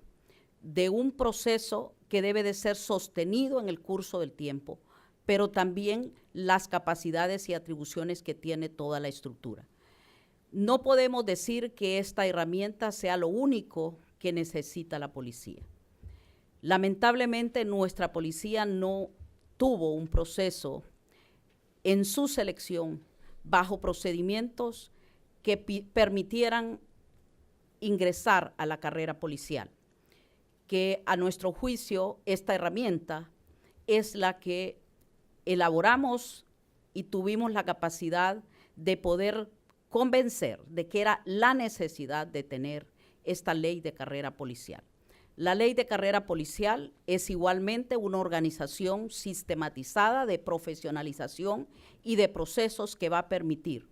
de un proceso que debe de ser sostenido en el curso del tiempo, pero también las capacidades y atribuciones que tiene toda la estructura. No podemos decir que esta herramienta sea lo único que necesita la policía. Lamentablemente, nuestra policía no tuvo un proceso en su selección bajo procedimientos que permitieran ingresar a la carrera policial, que a nuestro juicio esta herramienta es la que elaboramos y tuvimos la capacidad de poder convencer de que era la necesidad de tener esta ley de carrera policial. La ley de carrera policial es igualmente una organización sistematizada de profesionalización y de procesos que va a permitir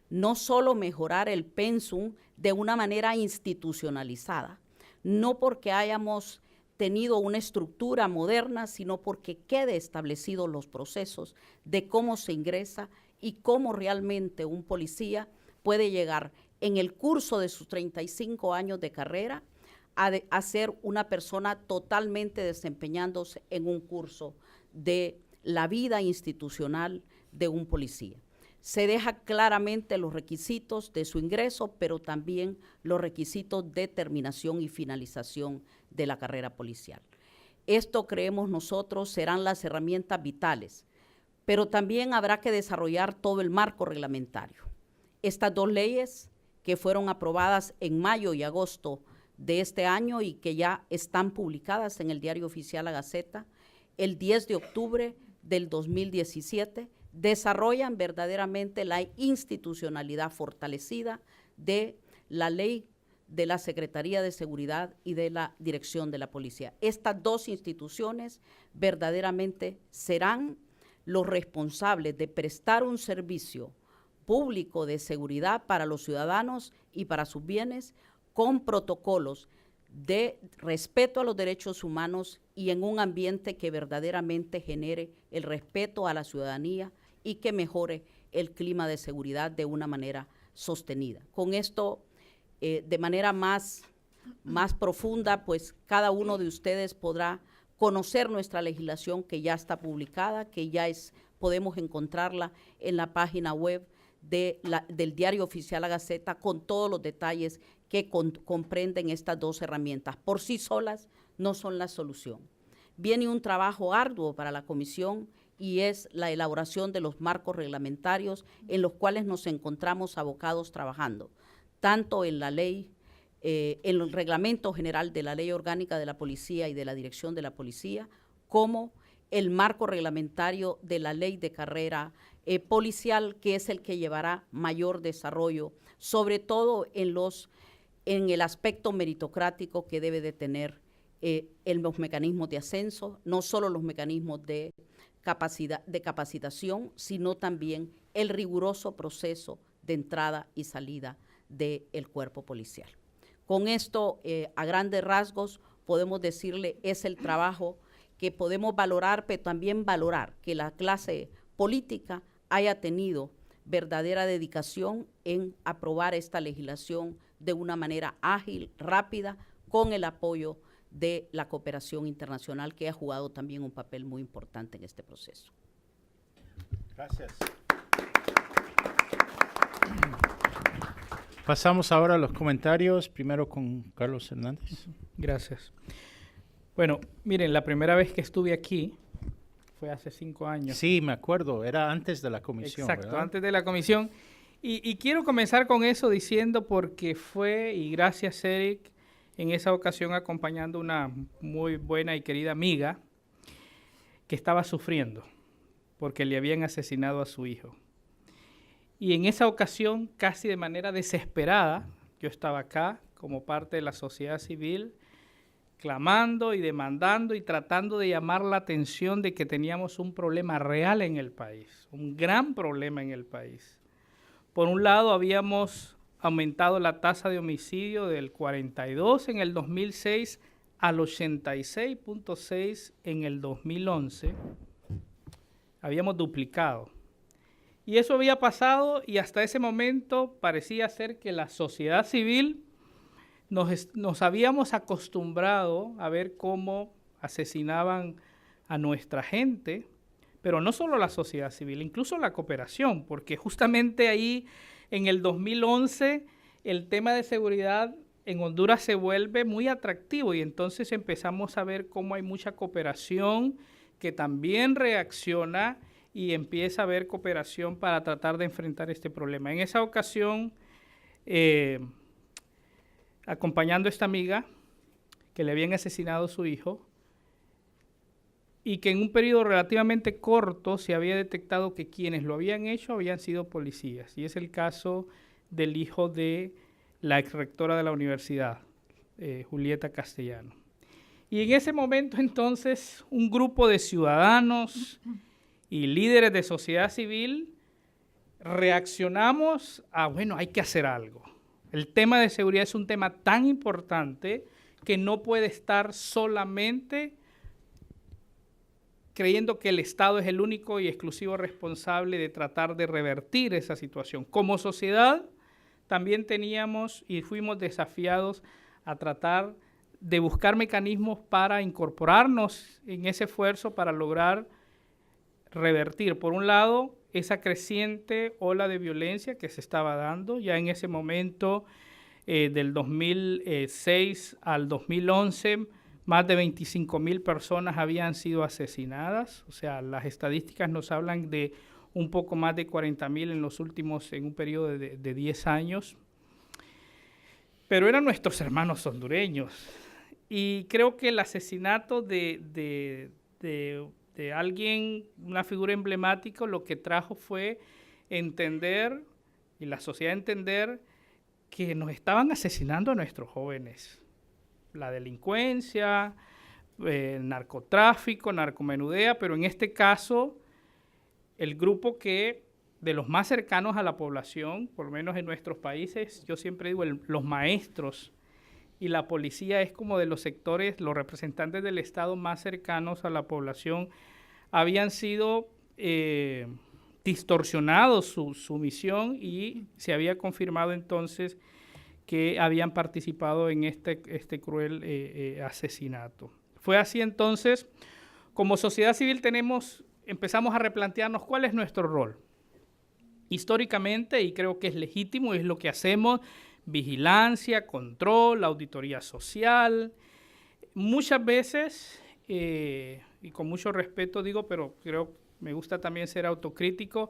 no solo mejorar el pensum de una manera institucionalizada, no porque hayamos tenido una estructura moderna, sino porque quede establecidos los procesos de cómo se ingresa y cómo realmente un policía puede llegar en el curso de sus 35 años de carrera a ser una persona totalmente desempeñándose en un curso de la vida institucional de un policía. Se deja claramente los requisitos de su ingreso, pero también los requisitos de terminación y finalización de la carrera policial. Esto, creemos nosotros, serán las herramientas vitales, pero también habrá que desarrollar todo el marco reglamentario. Estas dos leyes que fueron aprobadas en mayo y agosto de este año y que ya están publicadas en el Diario Oficial La Gaceta, el 10 de octubre del 2017, desarrollan verdaderamente la institucionalidad fortalecida de la ley de la Secretaría de Seguridad y de la Dirección de la Policía. Estas dos instituciones verdaderamente serán los responsables de prestar un servicio público de seguridad para los ciudadanos y para sus bienes, con protocolos de respeto a los derechos humanos y en un ambiente que verdaderamente genere el respeto a la ciudadanía y que mejore el clima de seguridad de una manera sostenida. Con esto, de manera más profunda, pues cada uno de ustedes podrá conocer nuestra legislación que ya está publicada, que ya podemos encontrarla en la página web del Diario Oficial La Gaceta, con todos los detalles que comprenden estas dos herramientas. Por sí solas no son la solución. Viene un trabajo arduo para la Comisión y es la elaboración de los marcos reglamentarios en los cuales nos encontramos abocados trabajando, tanto en la ley, en el reglamento general de la Ley Orgánica de la Policía y de la Dirección de la Policía, como el marco reglamentario de la Ley de Carrera Policial, que es el que llevará mayor desarrollo, sobre todo en el aspecto meritocrático que debe de tener los mecanismos de ascenso, no solo los mecanismos de capacitación, sino también el riguroso proceso de entrada y salida del cuerpo policial. Con esto, a grandes rasgos, podemos decirle, es el trabajo que podemos valorar, pero también valorar que la clase política haya tenido verdadera dedicación en aprobar esta legislación de una manera ágil, rápida, con el apoyo de la cooperación internacional, que ha jugado también un papel muy importante en este proceso. Gracias. Pasamos ahora a los comentarios, primero con Carlos Hernández. Gracias. Bueno, miren, la primera vez que estuve aquí fue hace 5 años. Sí, me acuerdo, era antes de la comisión, Exacto, ¿verdad? antes de la comisión. Y quiero comenzar con eso diciendo porque fue, y gracias Eric, en esa ocasión acompañando una muy buena y querida amiga que estaba sufriendo porque le habían asesinado a su hijo. Y en esa ocasión, casi de manera desesperada, yo estaba acá como parte de la sociedad civil, clamando y demandando y tratando de llamar la atención de que teníamos un problema real en el país, un gran problema en el país. Por un lado, habíamos aumentado la tasa de homicidio del 42 en el 2006 al 86.6 en el 2011. Habíamos duplicado. Y eso había pasado y hasta ese momento parecía ser que la sociedad civil nos habíamos acostumbrado a ver cómo asesinaban a nuestra gente, pero no solo la sociedad civil, incluso la cooperación, porque justamente ahí en el 2011 el tema de seguridad en Honduras se vuelve muy atractivo y entonces empezamos a ver cómo hay mucha cooperación que también reacciona y empieza a haber cooperación para tratar de enfrentar este problema. En esa ocasión, acompañando a esta amiga que le habían asesinado a su hijo y que en un periodo relativamente corto se había detectado que quienes lo habían hecho habían sido policías. Y es el caso del hijo de la exrectora de la universidad, Julieta Castellano. Y en ese momento entonces un grupo de ciudadanos y líderes de sociedad civil reaccionamos a, bueno, hay que hacer algo. El tema de seguridad es un tema tan importante que no puede estar solamente creyendo que el Estado es el único y exclusivo responsable de tratar de revertir esa situación. Como sociedad también teníamos y fuimos desafiados a tratar de buscar mecanismos para incorporarnos en ese esfuerzo para lograr revertir, por un lado, esa creciente ola de violencia que se estaba dando. Ya en ese momento, del 2006 al 2011, más de 25,000 personas habían sido asesinadas. O sea, las estadísticas nos hablan de un poco más de 40,000 en un periodo de 10 años. Pero eran nuestros hermanos hondureños. Y creo que el asesinato de alguien, una figura emblemática, lo que trajo fue entender, y la sociedad entender, que nos estaban asesinando a nuestros jóvenes. La delincuencia, narcotráfico, narcomenudea, pero en este caso, el grupo que de los más cercanos a la población, por lo menos en nuestros países, yo siempre digo, los maestros y la policía es como de los sectores, los representantes del Estado más cercanos a la población, habían sido distorsionado su misión y se había confirmado entonces que habían participado en este cruel asesinato. Fue así entonces, como sociedad civil empezamos a replantearnos cuál es nuestro rol. Históricamente, y creo que es legítimo, es lo que hacemos: vigilancia, control, auditoría social. Muchas veces, y con mucho respeto digo, pero creo que me gusta también ser autocrítico,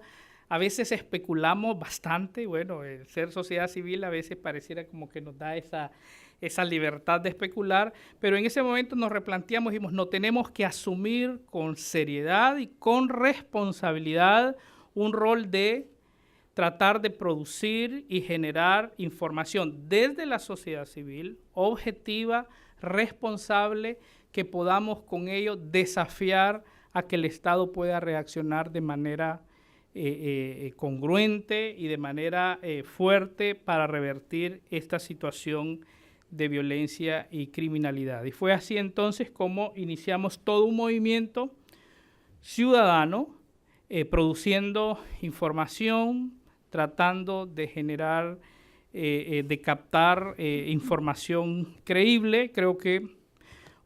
a veces especulamos bastante. Bueno, el ser sociedad civil a veces pareciera como que nos da esa libertad de especular, pero en ese momento nos replanteamos y dijimos, no, tenemos que asumir con seriedad y con responsabilidad un rol de tratar de producir y generar información desde la sociedad civil, objetiva, responsable, que podamos con ello desafiar a que el Estado pueda reaccionar de manera congruente y de manera fuerte para revertir esta situación de violencia y criminalidad. Y fue así entonces como iniciamos todo un movimiento ciudadano, produciendo información, tratando de generar, de captar información creíble. Creo que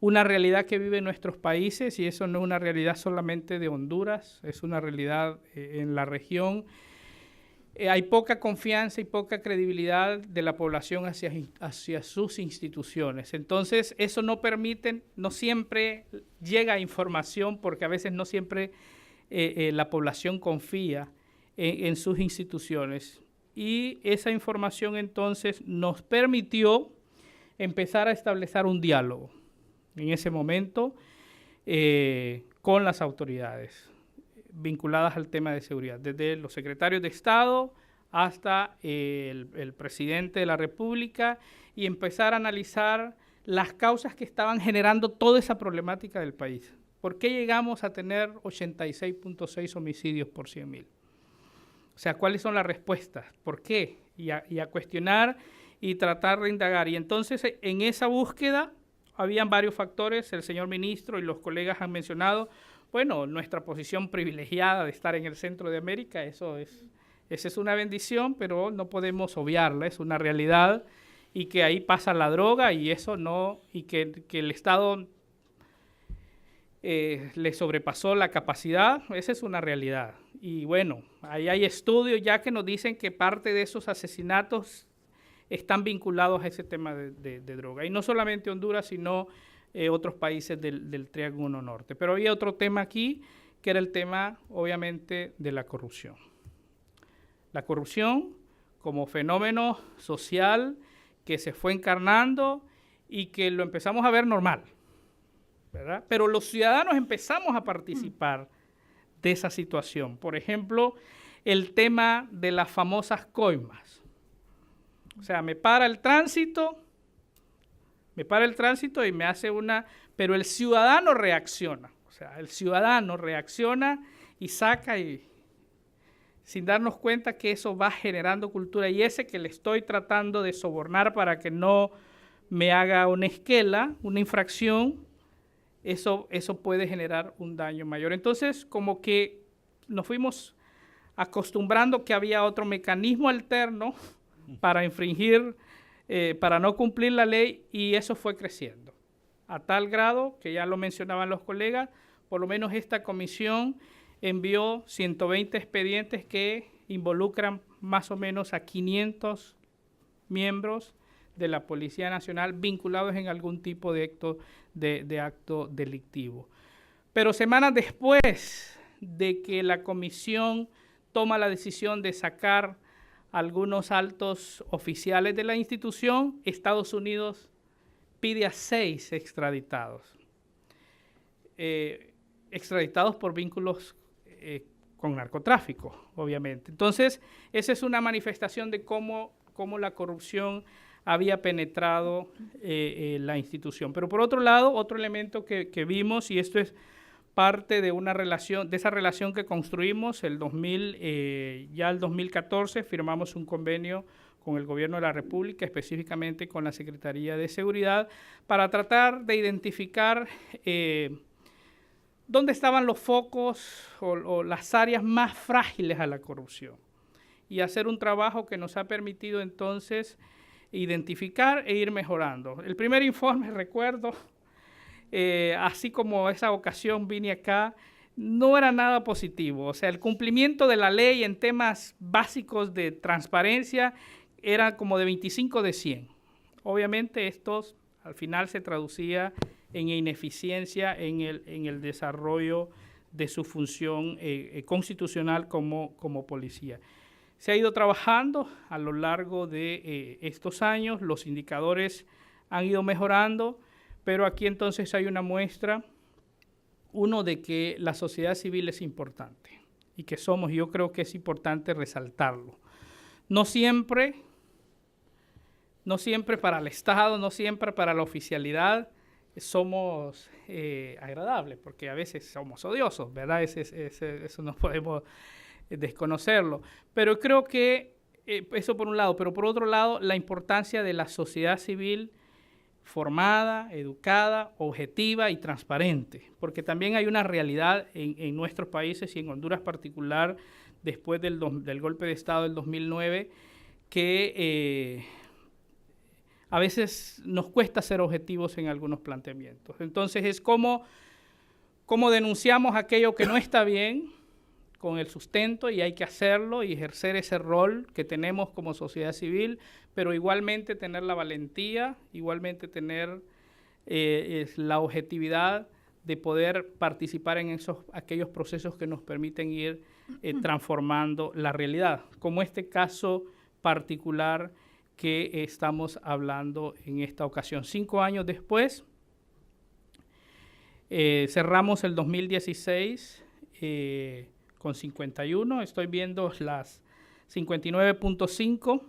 una realidad que vive en nuestros países, y eso no es una realidad solamente de Honduras, es una realidad en la región. Hay poca confianza y poca credibilidad de la población hacia sus instituciones. Entonces, eso no permite, no siempre llega información, porque a veces no siempre la población confía en sus instituciones. Y esa información entonces nos permitió empezar a establecer un diálogo en ese momento con las autoridades vinculadas al tema de seguridad, desde los secretarios de Estado hasta el presidente de la República, y empezar a analizar las causas que estaban generando toda esa problemática del país. ¿Por qué llegamos a tener 86.6 homicidios por 100.000? O sea, ¿cuáles son las respuestas? ¿Por qué? Y a cuestionar y tratar de indagar. Y entonces, en esa búsqueda, habían varios factores. El señor ministro y los colegas han mencionado, bueno, nuestra posición privilegiada de estar en el centro de América, esa es una bendición, pero no podemos obviarla, es una realidad, y que ahí pasa la droga, y eso no, y que el Estado le sobrepasó la capacidad, esa es una realidad. Y bueno, ahí hay estudios ya que nos dicen que parte de esos asesinatos están vinculados a ese tema de droga. Y no solamente Honduras, sino otros países del Triángulo Norte. Pero había otro tema aquí, que era el tema, obviamente, de la corrupción. La corrupción como fenómeno social que se fue encarnando y que lo empezamos a ver normal, ¿verdad? Pero los ciudadanos empezamos a participar de esa situación. Por ejemplo, el tema de las famosas coimas. O sea, me para el tránsito y me hace pero el ciudadano reacciona. O sea, el ciudadano reacciona y saca, y sin darnos cuenta que eso va generando cultura, y ese que le estoy tratando de sobornar para que no me haga una esquela, una infracción, eso puede generar un daño mayor. Entonces, como que nos fuimos acostumbrando que había otro mecanismo alterno para infringir, para no cumplir la ley, y eso fue creciendo. A tal grado, que ya lo mencionaban los colegas, por lo menos esta comisión envió 120 expedientes que involucran más o menos a 500 miembros de la Policía Nacional vinculados en algún tipo de acto delictivo. Pero semanas después de que la comisión toma la decisión de sacar algunos altos oficiales de la institución, Estados Unidos pide a 6 extraditados. Extraditados por vínculos con narcotráfico, obviamente. Entonces, esa es una manifestación de cómo la corrupción había penetrado la institución. Pero por otro lado, otro elemento que vimos, y esto es parte de esa relación que construimos, ya el 2014 firmamos un convenio con el Gobierno de la República, específicamente con la Secretaría de Seguridad, para tratar de identificar dónde estaban los focos o las áreas más frágiles a la corrupción y hacer un trabajo que nos ha permitido entonces identificar e ir mejorando. El primer informe, recuerdo, así como esa ocasión vine acá, no era nada positivo. O sea, el cumplimiento de la ley en temas básicos de transparencia era como de 25 de 100. Obviamente esto al final se traducía en ineficiencia en el desarrollo de su función constitucional como policía. Se ha ido trabajando a lo largo de estos años, los indicadores han ido mejorando, pero aquí entonces hay una muestra, uno, de que la sociedad civil es importante y que somos, yo creo que es importante resaltarlo. No siempre para el Estado, no siempre para la oficialidad somos agradables, porque a veces somos odiosos, ¿verdad? Eso no podemos desconocerlo. Pero creo que eso por un lado, pero por otro lado, la importancia de la sociedad civil formada, educada, objetiva y transparente, porque también hay una realidad en nuestros países y en Honduras particular, después del golpe de Estado del 2009, que a veces nos cuesta ser objetivos en algunos planteamientos. Entonces es como denunciamos aquello que no está bien con el sustento, y hay que hacerlo y ejercer ese rol que tenemos como sociedad civil, pero igualmente tener la valentía, igualmente tener la objetividad de poder participar en aquellos procesos que nos permiten ir transformando la realidad, como este caso particular que estamos hablando en esta ocasión. 5 años después, cerramos el 2016 con 51, estoy viendo las 59.5,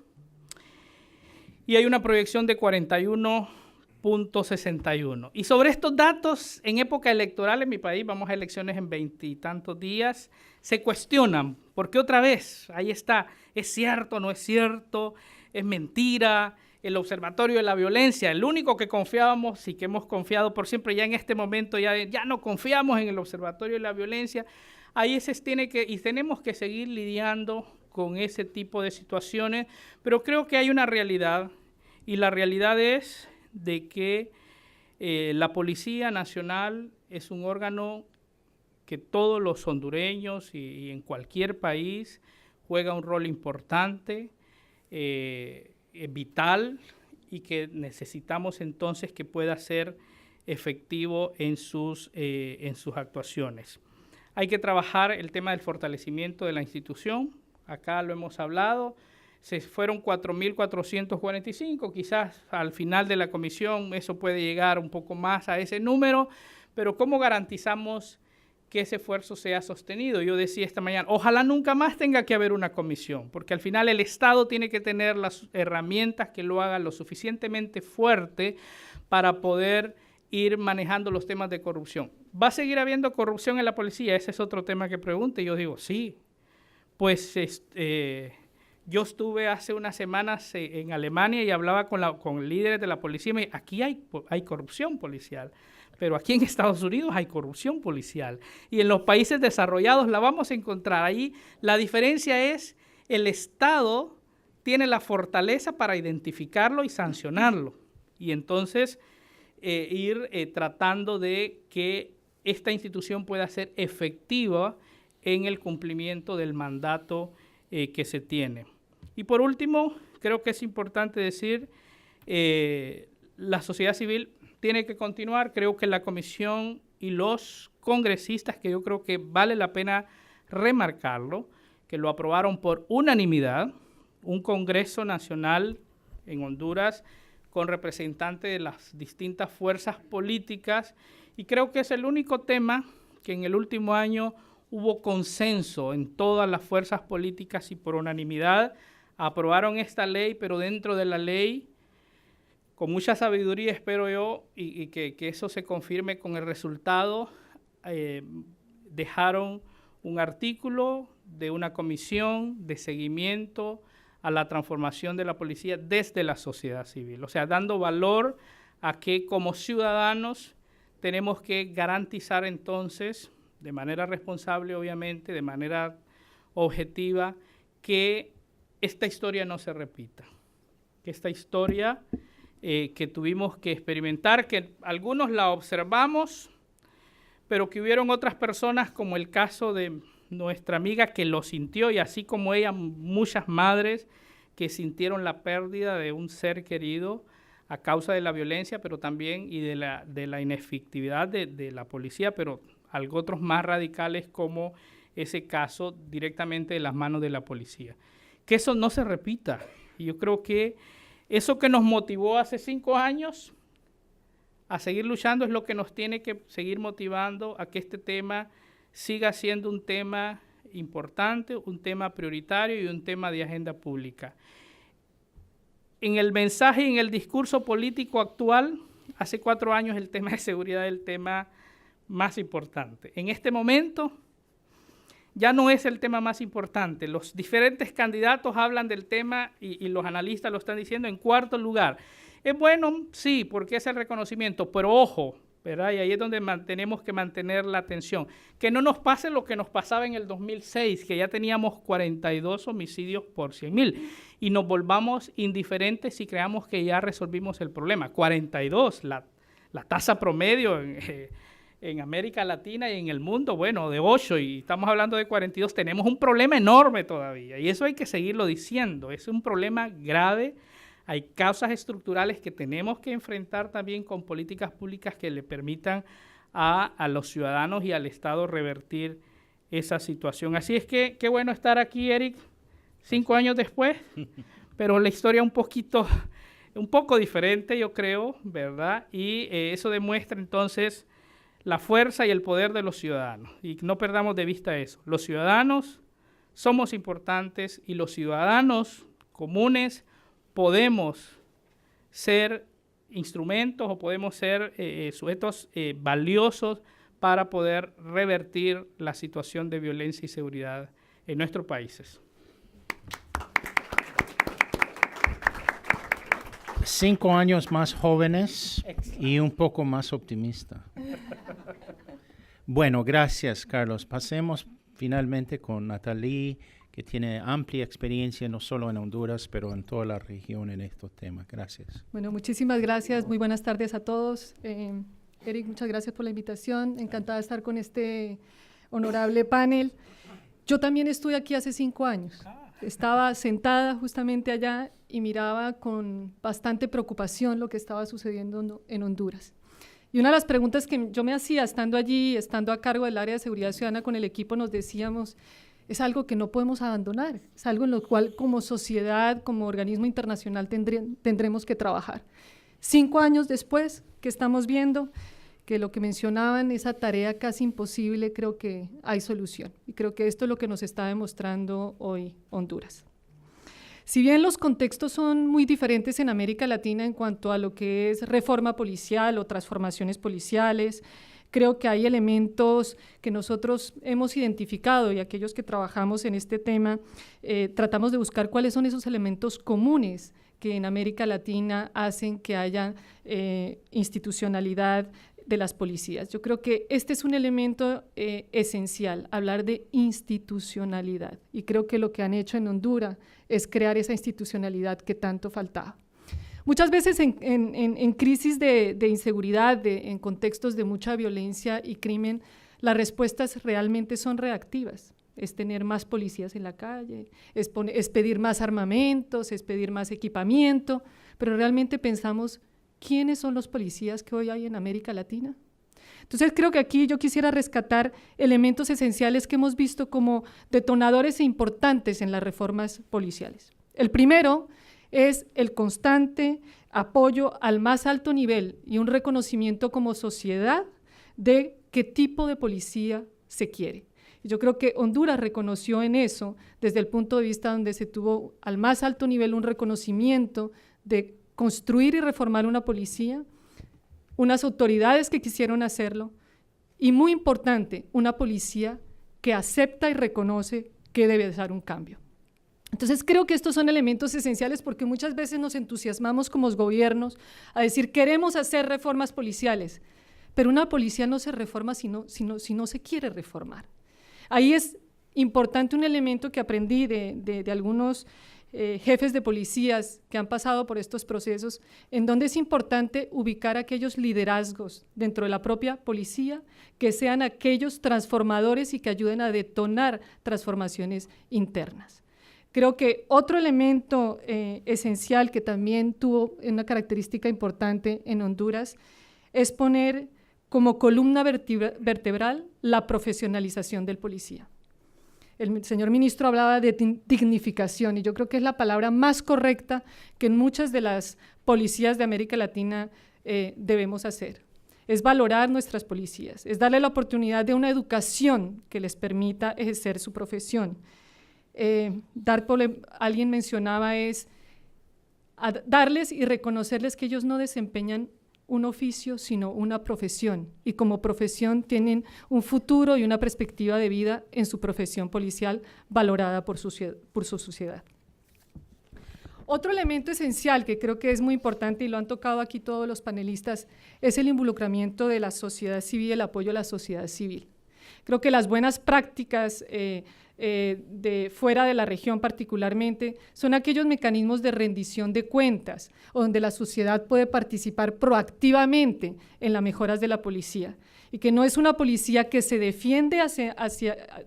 y hay una proyección de 41.61. Y sobre estos datos, en época electoral en mi país, vamos a elecciones en 20 y tantos días, se cuestionan, porque otra vez, ahí está, ¿es cierto, no es cierto? ¿Es mentira? El Observatorio de la Violencia, el único que confiábamos y que hemos confiado por siempre, ya en este momento ya no confiamos en el Observatorio de la Violencia. Ahí tenemos que seguir lidiando con ese tipo de situaciones, pero creo que hay una realidad, y la realidad es de que la Policía Nacional es un órgano que todos los hondureños y en cualquier país juega un rol importante, vital, y que necesitamos entonces que pueda ser efectivo en sus actuaciones. Hay que trabajar el tema del fortalecimiento de la institución, acá lo hemos hablado, se fueron 4.445, quizás al final de la comisión eso puede llegar un poco más a ese número, pero ¿cómo garantizamos que ese esfuerzo sea sostenido? Yo decía esta mañana, ojalá nunca más tenga que haber una comisión, porque al final el Estado tiene que tener las herramientas que lo hagan lo suficientemente fuerte para poder ir manejando los temas de corrupción. ¿Va a seguir habiendo corrupción en la policía? Ese es otro tema que pregunte. Yo digo, sí. Pues yo estuve hace unas semanas en Alemania y hablaba con líderes de la policía. Y aquí hay corrupción policial, pero aquí en Estados Unidos hay corrupción policial. Y en los países desarrollados la vamos a encontrar. Ahí la diferencia es el Estado tiene la fortaleza para identificarlo y sancionarlo. Y entonces ir tratando de que esta institución pueda ser efectiva en el cumplimiento del mandato que se tiene. Y por último, creo que es importante decir, la sociedad civil tiene que continuar. Creo que la comisión y los congresistas, que yo creo que vale la pena remarcarlo, que lo aprobaron por unanimidad, un Congreso Nacional en Honduras con representantes de las distintas fuerzas políticas, y creo que es el único tema que en el último año hubo consenso en todas las fuerzas políticas y por unanimidad aprobaron esta ley, pero dentro de la ley, con mucha sabiduría espero yo, y que eso se confirme con el resultado, dejaron un artículo de una comisión de seguimiento a la transformación de la policía desde la sociedad civil, o sea, dando valor a que como ciudadanos tenemos que garantizar entonces, de manera responsable obviamente, de manera objetiva, que esta historia no se repita, que esta historia que tuvimos que experimentar, que algunos la observamos, pero que hubieron otras personas, como el caso de nuestra amiga, que lo sintió, y así como ella, muchas madres que sintieron la pérdida de un ser querido a causa de la violencia, pero también y de la inefectividad de la policía, pero algo otros más radicales como ese caso directamente de las manos de la policía. Que eso no se repita. Y yo creo que eso que nos motivó hace 5 años a seguir luchando es lo que nos tiene que seguir motivando a que este tema siga siendo un tema importante, un tema prioritario y un tema de agenda pública. En el mensaje y en el discurso político actual, hace 4 años el tema de seguridad es el tema más importante. En este momento ya no es el tema más importante. Los diferentes candidatos hablan del tema y los analistas lo están diciendo en 4º lugar. Es bueno, sí, porque es el reconocimiento, pero ojo, ¿verdad? Y ahí es donde tenemos que mantener la atención. Que no nos pase lo que nos pasaba en el 2006, que ya teníamos 42 homicidios por 100,000 y nos volvamos indiferentes y creamos que ya resolvimos el problema. 42, la tasa promedio en América Latina y en el mundo, bueno, de 8, y estamos hablando de 42, tenemos un problema enorme todavía, y eso hay que seguirlo diciendo, es un problema grave. Hay causas estructurales que tenemos que enfrentar también con políticas públicas que le permitan a los ciudadanos y al Estado revertir esa situación. Así es que qué bueno estar aquí, Eric, 5 años después, pero la historia un poco diferente, yo creo, ¿verdad? Y eso demuestra entonces la fuerza y el poder de los ciudadanos. Y no perdamos de vista eso. Los ciudadanos somos importantes y los ciudadanos comunes podemos ser instrumentos o podemos ser sujetos valiosos para poder revertir la situación de violencia y seguridad en nuestros países. 5 años más jóvenes y un poco más optimista. Bueno, gracias, Carlos. Pasemos finalmente con Nathalie, que tiene amplia experiencia no solo en Honduras, pero en toda la región en estos temas. Gracias. Bueno, muchísimas gracias. Muy buenas tardes a todos. Eric, muchas gracias por la invitación. Encantada de estar con este honorable panel. Yo también estuve aquí hace 5 años. Estaba sentada justamente allá y miraba con bastante preocupación lo que estaba sucediendo en Honduras. Y una de las preguntas que yo me hacía estando allí, estando a cargo del área de seguridad ciudadana con el equipo, nos decíamos, es algo que no podemos abandonar, es algo en lo cual como sociedad, como organismo internacional tendremos que trabajar. 5 años después, que estamos viendo que lo que mencionaban, esa tarea casi imposible, creo que hay solución. Y creo que esto es lo que nos está demostrando hoy Honduras. Si bien los contextos son muy diferentes en América Latina en cuanto a lo que es reforma policial o transformaciones policiales, creo que hay elementos que nosotros hemos identificado y aquellos que trabajamos en este tema tratamos de buscar cuáles son esos elementos comunes que en América Latina hacen que haya institucionalidad de las policías. Yo creo que este es un elemento esencial, hablar de institucionalidad, y creo que lo que han hecho en Honduras es crear esa institucionalidad que tanto faltaba. Muchas veces en crisis de inseguridad, en contextos de mucha violencia y crimen, las respuestas realmente son reactivas. Es tener más policías en la calle, es pedir más armamentos, es pedir más equipamiento, pero realmente pensamos, ¿quiénes son los policías que hoy hay en América Latina? Entonces creo que aquí yo quisiera rescatar elementos esenciales que hemos visto como detonadores e importantes en las reformas policiales. El primero es el constante apoyo al más alto nivel y un reconocimiento como sociedad de qué tipo de policía se quiere. Y yo creo que Honduras reconoció en eso, desde el punto de vista donde se tuvo al más alto nivel un reconocimiento de construir y reformar una policía, unas autoridades que quisieron hacerlo y, muy importante, una policía que acepta y reconoce que debe dar un cambio. Entonces creo que estos son elementos esenciales porque muchas veces nos entusiasmamos como gobiernos a decir queremos hacer reformas policiales, pero una policía no se reforma si no se quiere reformar. Ahí es importante un elemento que aprendí de algunos jefes de policías que han pasado por estos procesos, en donde es importante ubicar aquellos liderazgos dentro de la propia policía que sean aquellos transformadores y que ayuden a detonar transformaciones internas. Creo que otro elemento esencial que también tuvo una característica importante en Honduras es poner como columna vertebral la profesionalización del policía. El señor ministro hablaba de dignificación y yo creo que es la palabra más correcta que en muchas de las policías de América Latina debemos hacer. Es valorar nuestras policías, es darle la oportunidad de una educación que les permita ejercer su profesión. Alguien mencionaba darles y reconocerles que ellos no desempeñan un oficio, sino una profesión, y como profesión tienen un futuro y una perspectiva de vida en su profesión policial valorada por su sociedad. Otro elemento esencial que creo que es muy importante y lo han tocado aquí todos los panelistas es el involucramiento de la sociedad civil, el apoyo a la sociedad civil. Creo que las buenas prácticas de fuera de la región particularmente son aquellos mecanismos de rendición de cuentas, donde la sociedad puede participar proactivamente en las mejoras de la policía, y que no es una policía que se defiende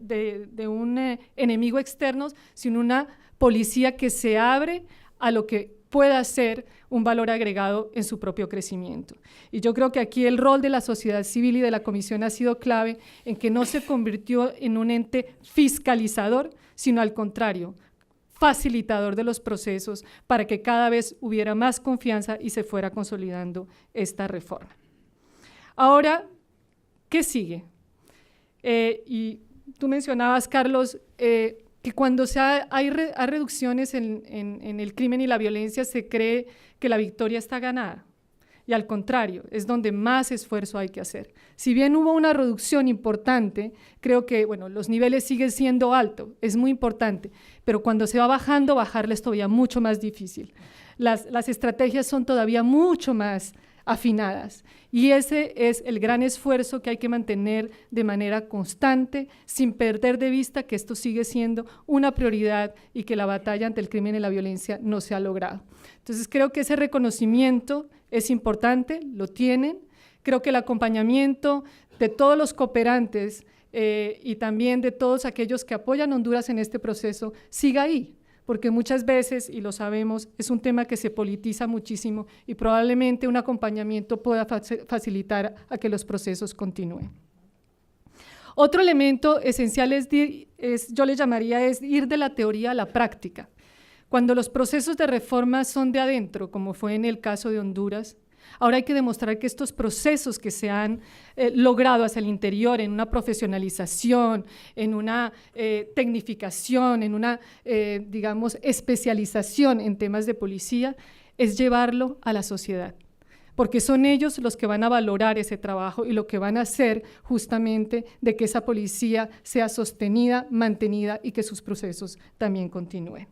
de un enemigo externo, sino una policía que se abre a lo que pueda ser un valor agregado en su propio crecimiento. Y yo creo que aquí el rol de la sociedad civil y de la comisión ha sido clave en que no se convirtió en un ente fiscalizador, sino al contrario, facilitador de los procesos para que cada vez hubiera más confianza y se fuera consolidando esta reforma. Ahora, ¿qué sigue? Y tú mencionabas, Carlos, que cuando hay reducciones en el crimen y la violencia se cree que la victoria está ganada. Y al contrario, es donde más esfuerzo hay que hacer. Si bien hubo una reducción importante, creo que los niveles siguen siendo altos, es muy importante, pero cuando se va bajando, bajarles es todavía mucho más difícil. Las estrategias son todavía mucho más afinadas, y ese es el gran esfuerzo que hay que mantener de manera constante, sin perder de vista que esto sigue siendo una prioridad y que la batalla ante el crimen y la violencia no se ha logrado. Entonces creo que ese reconocimiento es importante, lo tienen. Creo que el acompañamiento de todos los cooperantes y también de todos aquellos que apoyan a Honduras en este proceso siga ahí, porque muchas veces, y lo sabemos, es un tema que se politiza muchísimo y probablemente un acompañamiento pueda facilitar a que los procesos continúen. Otro elemento esencial yo le llamaría ir de la teoría a la práctica. Cuando los procesos de reforma son de adentro, como fue en el caso de Honduras, ahora hay que demostrar que estos procesos que se han logrado hacia el interior, en una profesionalización, en una tecnificación, en una, especialización en temas de policía, es llevarlo a la sociedad, porque son ellos los que van a valorar ese trabajo y lo que van a hacer justamente de que esa policía sea sostenida, mantenida y que sus procesos también continúen.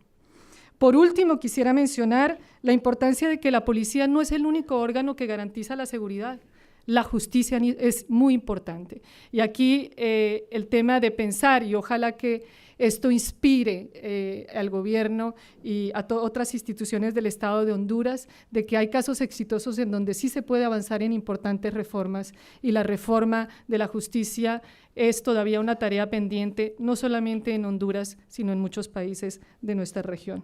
Por último, quisiera mencionar la importancia de que la policía no es el único órgano que garantiza la seguridad. La justicia es muy importante. Y aquí el tema de pensar, y ojalá que esto inspire al gobierno y a otras instituciones del Estado de Honduras, de que hay casos exitosos en donde sí se puede avanzar en importantes reformas, y la reforma de la justicia es todavía una tarea pendiente, no solamente en Honduras, sino en muchos países de nuestra región.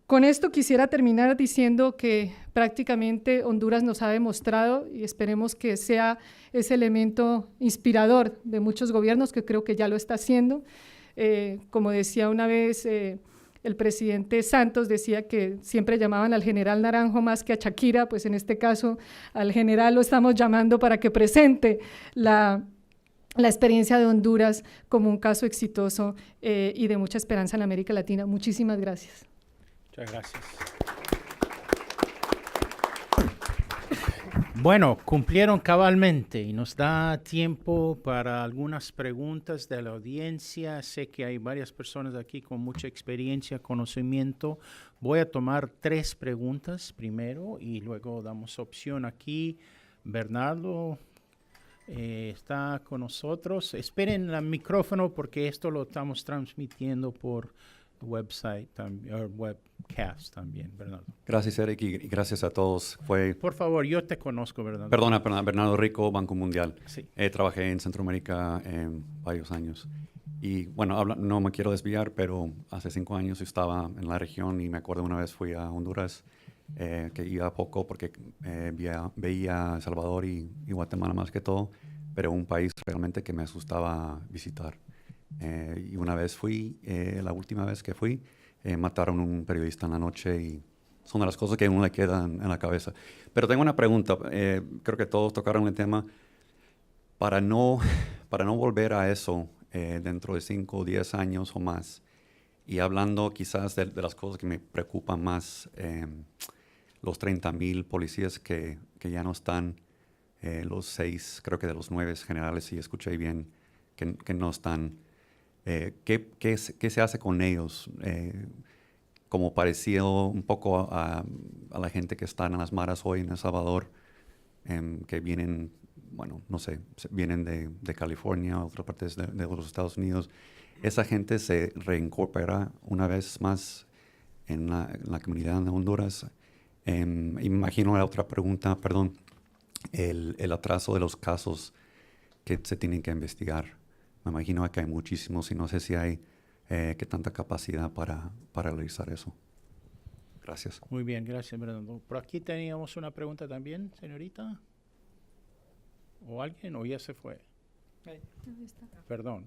Con esto quisiera terminar diciendo que prácticamente Honduras nos ha demostrado, y esperemos que sea ese elemento inspirador de muchos gobiernos, que creo que ya lo está haciendo. Como decía una vez el presidente Santos, decía que siempre llamaban al general Naranjo más que a Shakira, pues en este caso al general lo estamos llamando para que presente la experiencia de Honduras como un caso exitoso y de mucha esperanza en América Latina. Muchísimas gracias. Muchas gracias. Bueno, cumplieron cabalmente y nos da tiempo para algunas preguntas de la audiencia. Sé que hay varias personas aquí con mucha experiencia, conocimiento. Voy a tomar 3 preguntas primero y luego damos opción aquí Bernardo está con nosotros. Esperen el micrófono porque esto lo estamos transmitiendo por website o webcast también, Bernardo. Gracias, Eric, y gracias a todos. Por favor, yo te conozco, Bernardo. Perdona, Bernardo Rico, Banco Mundial. Sí. Trabajé en Centroamérica varios años. Y bueno, no me quiero desviar, pero hace 5 años estaba en la región y me acuerdo una vez fui a Honduras, que iba poco porque veía El Salvador y Guatemala más que todo, pero un país realmente que me asustaba visitar. Y una vez fui, la última vez que fui, mataron a un periodista en la noche y son de las cosas que a uno le quedan en la cabeza. Pero tengo una pregunta, creo que todos tocaron el tema, para no volver a eso dentro de 5 o 10 años o más, y hablando quizás de las cosas que me preocupan más, los 30,000 policías que ya no están, los 6, creo que de los 9 generales, si escuché bien, que no están. ¿Qué se hace con ellos? Como parecido un poco a la gente que está en las maras hoy en El Salvador, que vienen, bueno, no sé, vienen de California, otras partes de los Estados Unidos. ¿Esa gente se reincorpora una vez más en la comunidad de Honduras? Y me imagino la otra pregunta, perdón, el atraso de los casos que se tienen que investigar. Me imagino que hay muchísimos y no sé si hay qué tanta capacidad para realizar eso. Gracias. Muy bien, gracias, Bernardo. Por aquí teníamos una pregunta también, señorita. ¿O alguien? ¿O ya se fue? Perdón.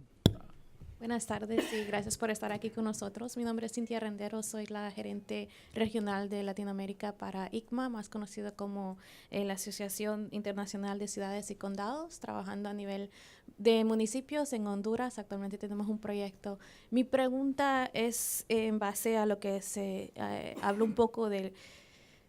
Buenas tardes y gracias por estar aquí con nosotros. Mi nombre es Cintia Rendero, soy la gerente regional de Latinoamérica para ICMA, más conocido como la Asociación Internacional de Ciudades y Condados, trabajando a nivel de municipios en Honduras. Actualmente tenemos un proyecto. Mi pregunta es en base a lo que se habló un poco del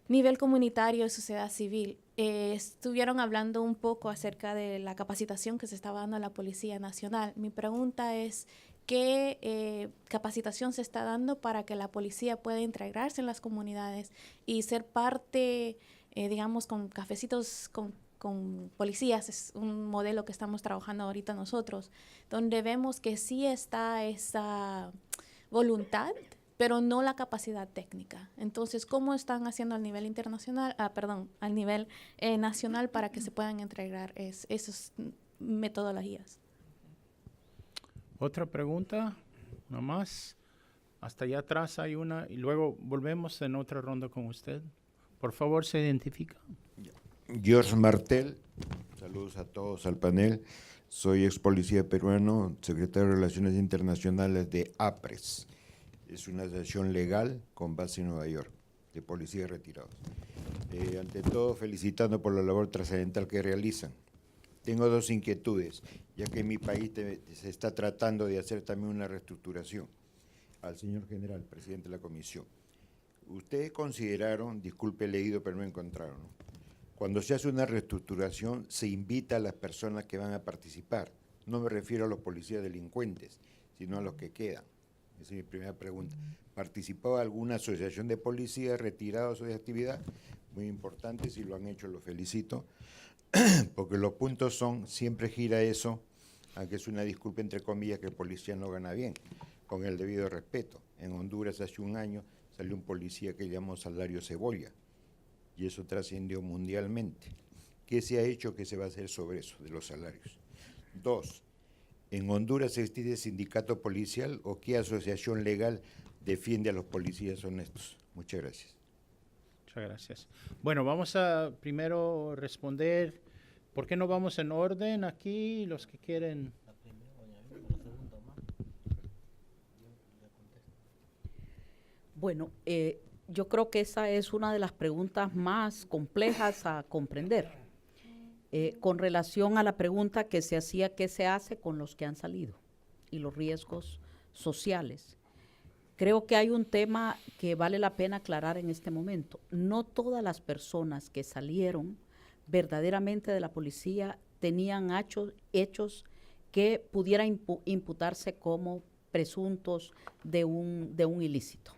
nivel comunitario y sociedad civil. Estuvieron hablando un poco acerca de la capacitación que se estaba dando a la Policía Nacional. Mi pregunta es, ¿qué capacitación se está dando para que la policía pueda integrarse en las comunidades y ser parte, digamos, con cafecitos con policías? Es un modelo que estamos trabajando ahorita nosotros, donde vemos que sí está esa voluntad, pero no la capacidad técnica. Entonces, ¿cómo están haciendo al nivel internacional, al nivel nacional para que se puedan integrar esas metodologías? ¿Otra pregunta? ¿No más? Hasta allá atrás hay una y luego volvemos en otra ronda con usted. Por favor, se identifica. George Martel, saludos a todos al panel. Soy ex policía peruano, secretario de Relaciones Internacionales de APRES. Es una asociación legal con base en Nueva York, de policías retirados. Ante todo, felicitando por la labor trascendental que realizan. Tengo 2 inquietudes, ya que en mi país se está tratando de hacer también una reestructuración. Al señor general, presidente de la comisión. Ustedes consideraron, disculpe, he leído, pero no encontraron, ¿no? Cuando se hace una reestructuración, se invita a las personas que van a participar. No me refiero a los policías delincuentes, sino a los que quedan. Esa es mi primera pregunta. ¿Participó alguna asociación de policías retirados de actividad? Muy importante, si lo han hecho, los felicito, porque los puntos son, siempre gira eso, aunque es una disculpa entre comillas que el policía no gana bien, con el debido respeto. En Honduras hace 1 año salió un policía que llamó salario cebolla, y eso trascendió mundialmente. ¿Qué se ha hecho? ¿Qué se va a hacer sobre eso, de los salarios? 2. ¿En Honduras existe sindicato policial o qué asociación legal defiende a los policías honestos? Muchas gracias. Muchas gracias. Bueno, vamos a primero responder. ¿Por qué no vamos en orden aquí? Los que quieren. Bueno, yo creo que esa es una de las preguntas más complejas a comprender. Con relación a la pregunta que se hacía, ¿qué se hace con los que han salido? Y los riesgos sociales. Creo que hay un tema que vale la pena aclarar en este momento. No todas las personas que salieron verdaderamente de la policía tenían hechos que pudieran imputarse como presuntos de un ilícito.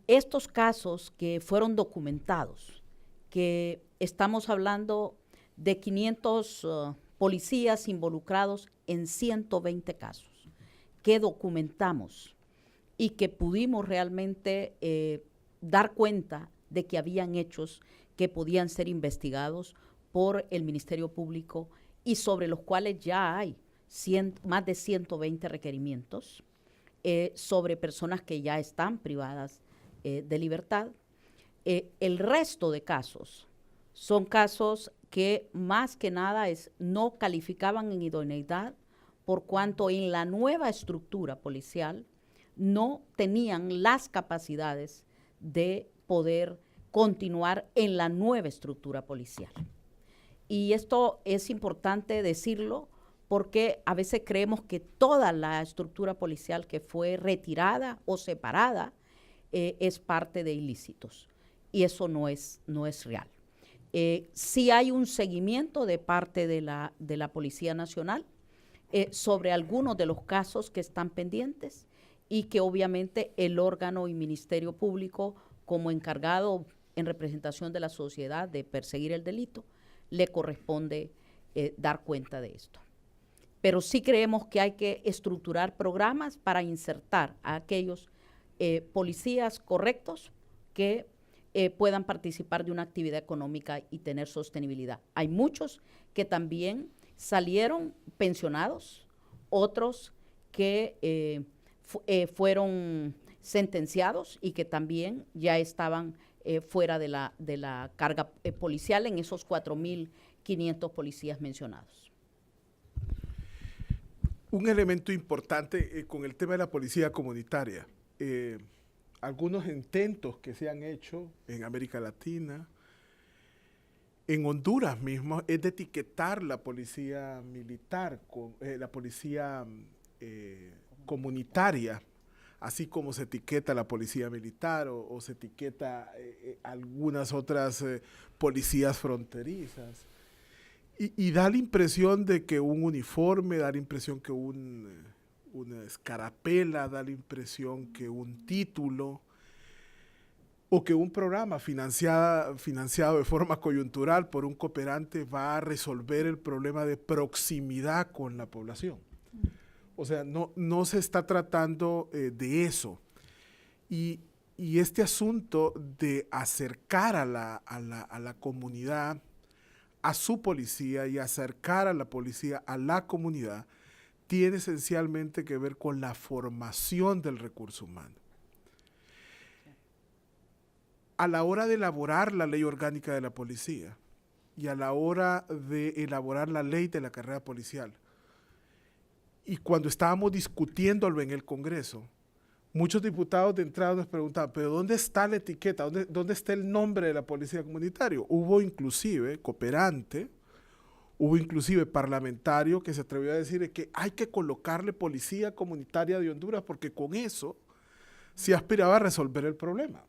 Estos casos que fueron documentados, que estamos hablando de 500 policías involucrados en 120 casos que documentamos y que pudimos realmente dar cuenta de que habían hechos que podían ser investigados por el Ministerio Público y sobre los cuales ya hay más de 120 requerimientos sobre personas que ya están privadas de libertad. El resto de casos son casos que más que nada no calificaban en idoneidad por cuanto en la nueva estructura policial no tenían las capacidades de poder continuar en la nueva estructura policial. Y esto es importante decirlo porque a veces creemos que toda la estructura policial que fue retirada o separada es parte de ilícitos. Y eso no es real. Sí hay un seguimiento de parte de la Policía Nacional sobre algunos de los casos que están pendientes y que obviamente el órgano y Ministerio Público, como encargado en representación de la sociedad de perseguir el delito, le corresponde dar cuenta de esto. Pero sí creemos que hay que estructurar programas para insertar a aquellos policías correctos que puedan participar de una actividad económica y tener sostenibilidad. Hay muchos que también salieron pensionados, otros que fueron sentenciados y que también ya estaban fuera de la carga policial en esos 4.500 policías mencionados. Un elemento importante con el tema de la policía comunitaria. Algunos intentos que se han hecho en América Latina, en Honduras mismo, es de etiquetar la policía militar, la policía comunitaria, así como se etiqueta la policía militar o se etiqueta algunas otras policías fronterizas. Y da la impresión de que un uniforme, da la impresión que una escarapela, da la impresión que un título o que un programa financiado de forma coyuntural por un cooperante va a resolver el problema de proximidad con la población. O sea, no se está tratando de eso. Y este asunto de acercar a la comunidad a su policía y acercar a la policía a la comunidad tiene esencialmente que ver con la formación del recurso humano. A la hora de elaborar la ley orgánica de la policía y a la hora de elaborar la ley de la carrera policial, y cuando estábamos discutiéndolo en el Congreso, muchos diputados de entrada nos preguntaban, ¿pero dónde está la etiqueta? ¿Dónde está el nombre de la policía comunitaria? Hubo inclusive cooperante, hubo inclusive parlamentario que se atrevió a decir que hay que colocarle policía comunitaria de Honduras porque con eso se aspiraba a resolver el problema.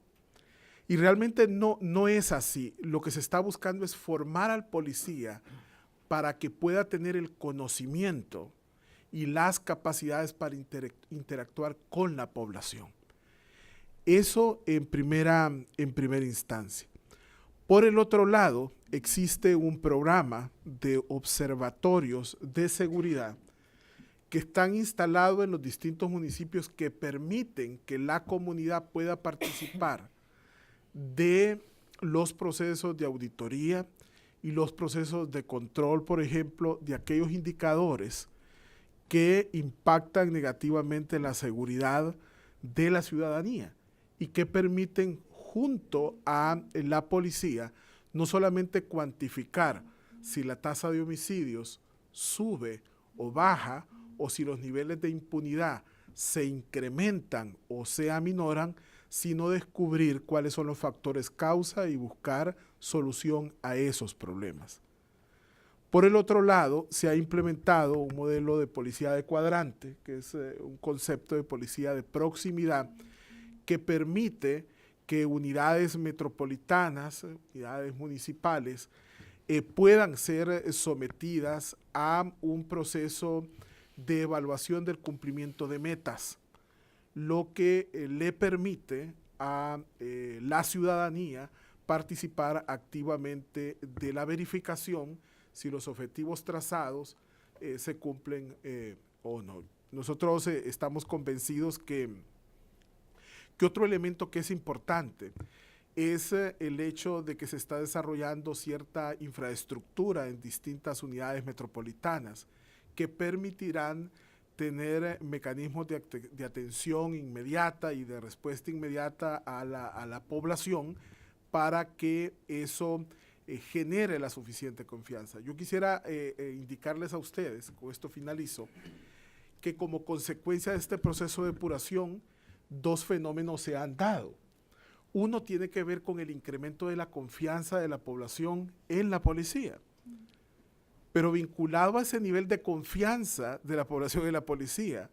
Y realmente no es así. Lo que se está buscando es formar al policía para que pueda tener el conocimiento y las capacidades para interactuar con la población. Eso en primera instancia. Por el otro lado, existe un programa de observatorios de seguridad que están instalados en los distintos municipios que permiten que la comunidad pueda participar de los procesos de auditoría y los procesos de control, por ejemplo, de aquellos indicadores que impactan negativamente la seguridad de la ciudadanía y que permiten junto a la policía no solamente cuantificar si la tasa de homicidios sube o baja o si los niveles de impunidad se incrementan o se aminoran, sino descubrir cuáles son los factores causa y buscar solución a esos problemas. Por el otro lado, se ha implementado un modelo de policía de cuadrante, que es un concepto de policía de proximidad, que permite que unidades metropolitanas, unidades municipales, puedan ser sometidas a un proceso de evaluación del cumplimiento de metas, lo que le permite a la ciudadanía participar activamente de la verificación si los objetivos trazados se cumplen o no. Nosotros estamos convencidos que otro elemento que es importante es el hecho de que se está desarrollando cierta infraestructura en distintas unidades metropolitanas que permitirán tener mecanismos de atención inmediata y de respuesta inmediata a la población para que eso genere la suficiente confianza. Yo quisiera indicarles a ustedes, con esto finalizo, que como consecuencia de este proceso de depuración, dos fenómenos se han dado. Uno tiene que ver con el incremento de la confianza de la población en la policía. Pero vinculado a ese nivel de confianza de la población en la policía,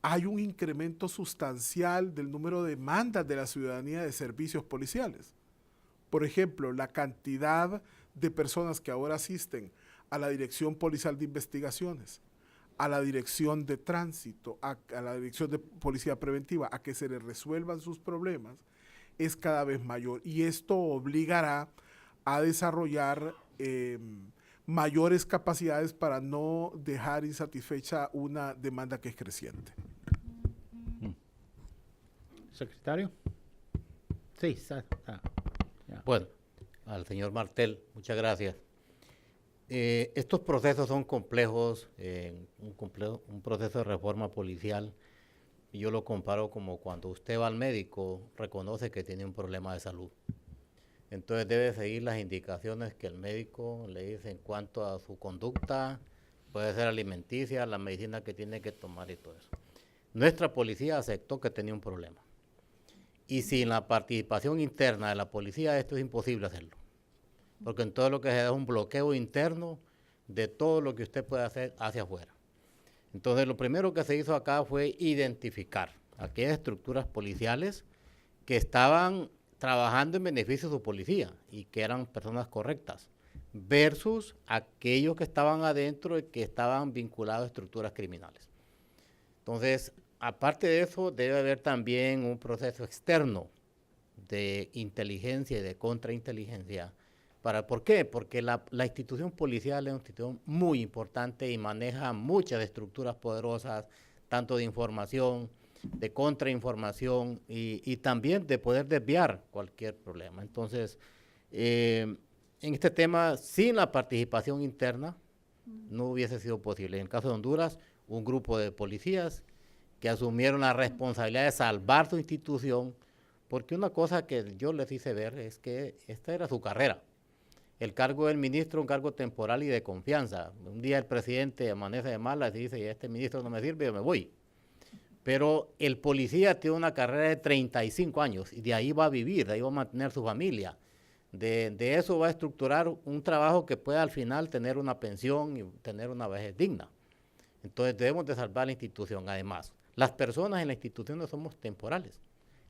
hay un incremento sustancial del número de demandas de la ciudadanía de servicios policiales. Por ejemplo, la cantidad de personas que ahora asisten a la Dirección Policial de Investigaciones, a la Dirección de Tránsito, a la Dirección de Policía Preventiva, a que se les resuelvan sus problemas, es cada vez mayor. Y esto obligará a desarrollar mayores capacidades para no dejar insatisfecha una demanda que es creciente. Secretario. Sí, ya. Bueno, al señor Martel, muchas gracias. Estos procesos son complejos, un proceso de reforma policial, y yo lo comparo como cuando usted va al médico, reconoce que tiene un problema de salud. Entonces debe seguir las indicaciones que el médico le dice en cuanto a su conducta, puede ser alimenticia, la medicina que tiene que tomar y todo eso. Nuestra policía aceptó que tenía un problema. Y sin la participación interna de la policía, esto es imposible hacerlo. Porque en todo lo que se da es un bloqueo interno de todo lo que usted puede hacer hacia afuera. Entonces, lo primero que se hizo acá fue identificar aquellas estructuras policiales que estaban trabajando en beneficio de su policía y que eran personas correctas, versus aquellos que estaban adentro y que estaban vinculados a estructuras criminales. Entonces, aparte de eso, debe haber también un proceso externo de inteligencia y de contrainteligencia. ¿Por qué? Porque la institución policial es una institución muy importante y maneja muchas estructuras poderosas, tanto de información, de contrainformación y también de poder desviar cualquier problema. Entonces, en este tema, sin la participación interna, no hubiese sido posible. En el caso de Honduras, un grupo de policías que asumieron la responsabilidad de salvar su institución, porque una cosa que yo les hice ver es que esta era su carrera. El cargo del ministro es un cargo temporal y de confianza. Un día el presidente amanece de malas y dice, este ministro no me sirve, yo me voy. Pero el policía tiene una carrera de 35 años y de ahí va a vivir, de ahí va a mantener su familia. De eso va a estructurar un trabajo que pueda al final tener una pensión y tener una vejez digna. Entonces debemos de salvar la institución. Además, las personas en la institución no somos temporales.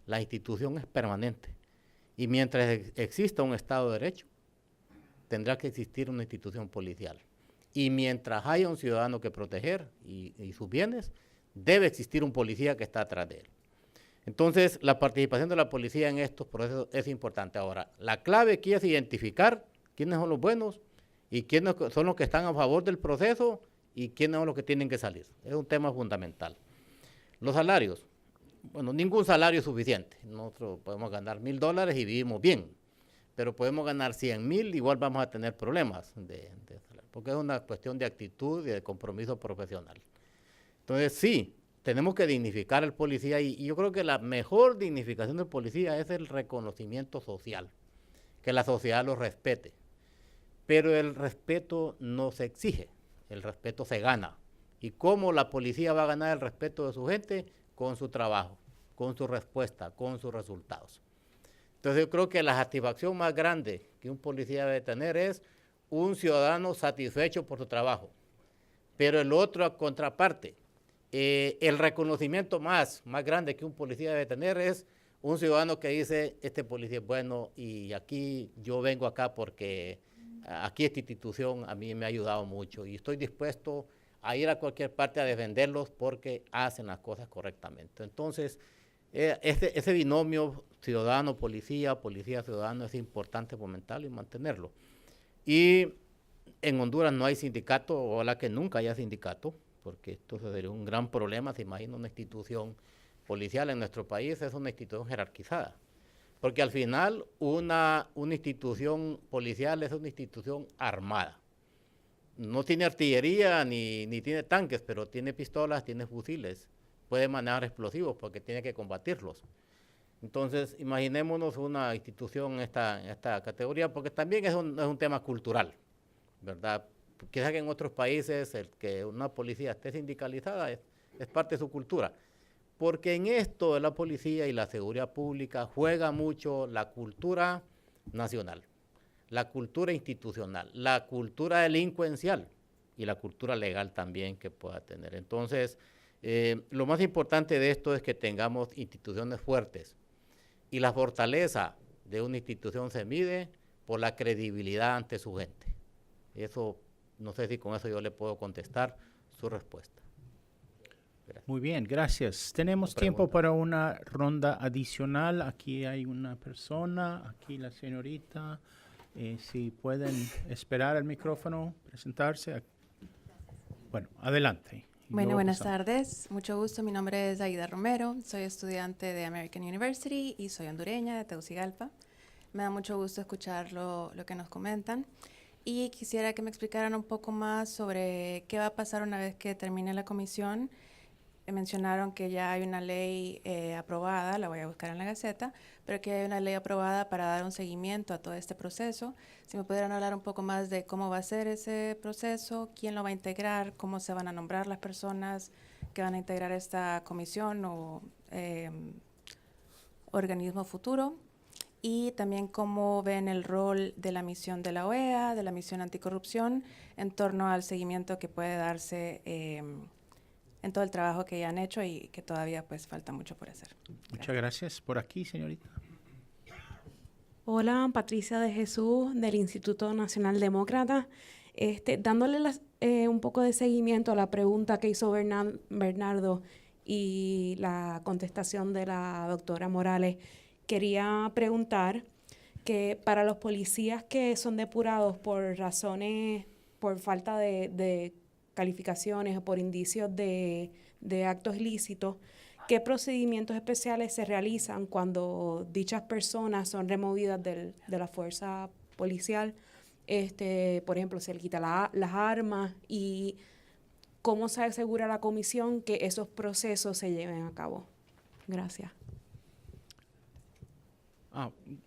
La institución es permanente. Y mientras exista un Estado de Derecho, tendrá que existir una institución policial. Y mientras haya un ciudadano que proteger y sus bienes, debe existir un policía que está atrás de él. Entonces, la participación de la policía en estos procesos es importante. Ahora, la clave aquí es identificar quiénes son los buenos y quiénes son los que están a favor del proceso y quiénes son los que tienen que salir. Es un tema fundamental. Los salarios. Bueno, ningún salario es suficiente. Nosotros podemos ganar $1,000 y vivimos bien, pero podemos ganar 100,000, igual vamos a tener problemas porque es una cuestión de actitud y de compromiso profesional. Entonces, sí, tenemos que dignificar al policía y yo creo que la mejor dignificación del policía es el reconocimiento social, que la sociedad lo respete. Pero el respeto no se exige, el respeto se gana. ¿Y cómo la policía va a ganar el respeto de su gente? Con su trabajo, con su respuesta, con sus resultados. Entonces yo creo que la satisfacción más grande que un policía debe tener es un ciudadano satisfecho por su trabajo. Pero el otro, a contraparte, el reconocimiento más grande que un policía debe tener es un ciudadano que dice, este policía es bueno y aquí yo vengo acá porque aquí esta institución a mí me ha ayudado mucho y estoy dispuesto a ir a cualquier parte a defenderlos porque hacen las cosas correctamente. Entonces, Ese binomio ciudadano-policía, policía-ciudadano es importante fomentarlo y mantenerlo. Y en Honduras no hay sindicato, ojalá que nunca haya sindicato, porque esto sería un gran problema. Se imagina una institución policial en nuestro país, es una institución jerarquizada. Porque al final una institución policial es una institución armada. No tiene artillería ni tiene tanques, pero tiene pistolas, tiene fusiles, puede manejar explosivos porque tiene que combatirlos. Entonces, imaginémonos una institución en esta categoría, porque también es un tema cultural, ¿verdad? Quizás que en otros países el que una policía esté sindicalizada es parte de su cultura. Porque en esto de la policía y la seguridad pública juega mucho la cultura nacional, la cultura institucional, la cultura delincuencial y la cultura legal también que pueda tener. Entonces, lo más importante de esto es que tengamos instituciones fuertes y la fortaleza de una institución se mide por la credibilidad ante su gente. Eso, no sé si con eso yo le puedo contestar su respuesta. Gracias. Muy bien, gracias. Tenemos tiempo para una ronda adicional. Aquí hay una persona, aquí la señorita. Si pueden esperar el micrófono, presentarse. Bueno, adelante. Y Bueno, luego buenas pasamos. tardes. Mucho gusto. Mi nombre es Aida Romero. Soy estudiante de American University y soy hondureña de Tegucigalpa. Me da mucho gusto escuchar lo que nos comentan. Y quisiera que me explicaran un poco más sobre qué va a pasar una vez que termine la comisión. Mencionaron que ya hay una ley aprobada, la voy a buscar en la Gaceta, pero que hay una ley aprobada para dar un seguimiento a todo este proceso. Si me pudieran hablar un poco más de cómo va a ser ese proceso, quién lo va a integrar, cómo se van a nombrar las personas que van a integrar esta comisión o organismo futuro, y también cómo ven el rol de la misión de la OEA, de la misión anticorrupción, en torno al seguimiento que puede darse en todo el trabajo que ya han hecho y que todavía pues falta mucho por hacer. Muchas gracias. Por aquí, señorita. Hola, Patricia de Jesús del Instituto Nacional Demócrata. Dándole un poco de seguimiento a la pregunta que hizo Bernardo y la contestación de la doctora Morales, quería preguntar que para los policías que son depurados por razones, por falta de calificaciones o por indicios de actos ilícitos, ¿qué procedimientos especiales se realizan cuando dichas personas son removidas de la fuerza policial? Por ejemplo, se le quita las armas, y ¿cómo se asegura la comisión que esos procesos se lleven a cabo? Gracias.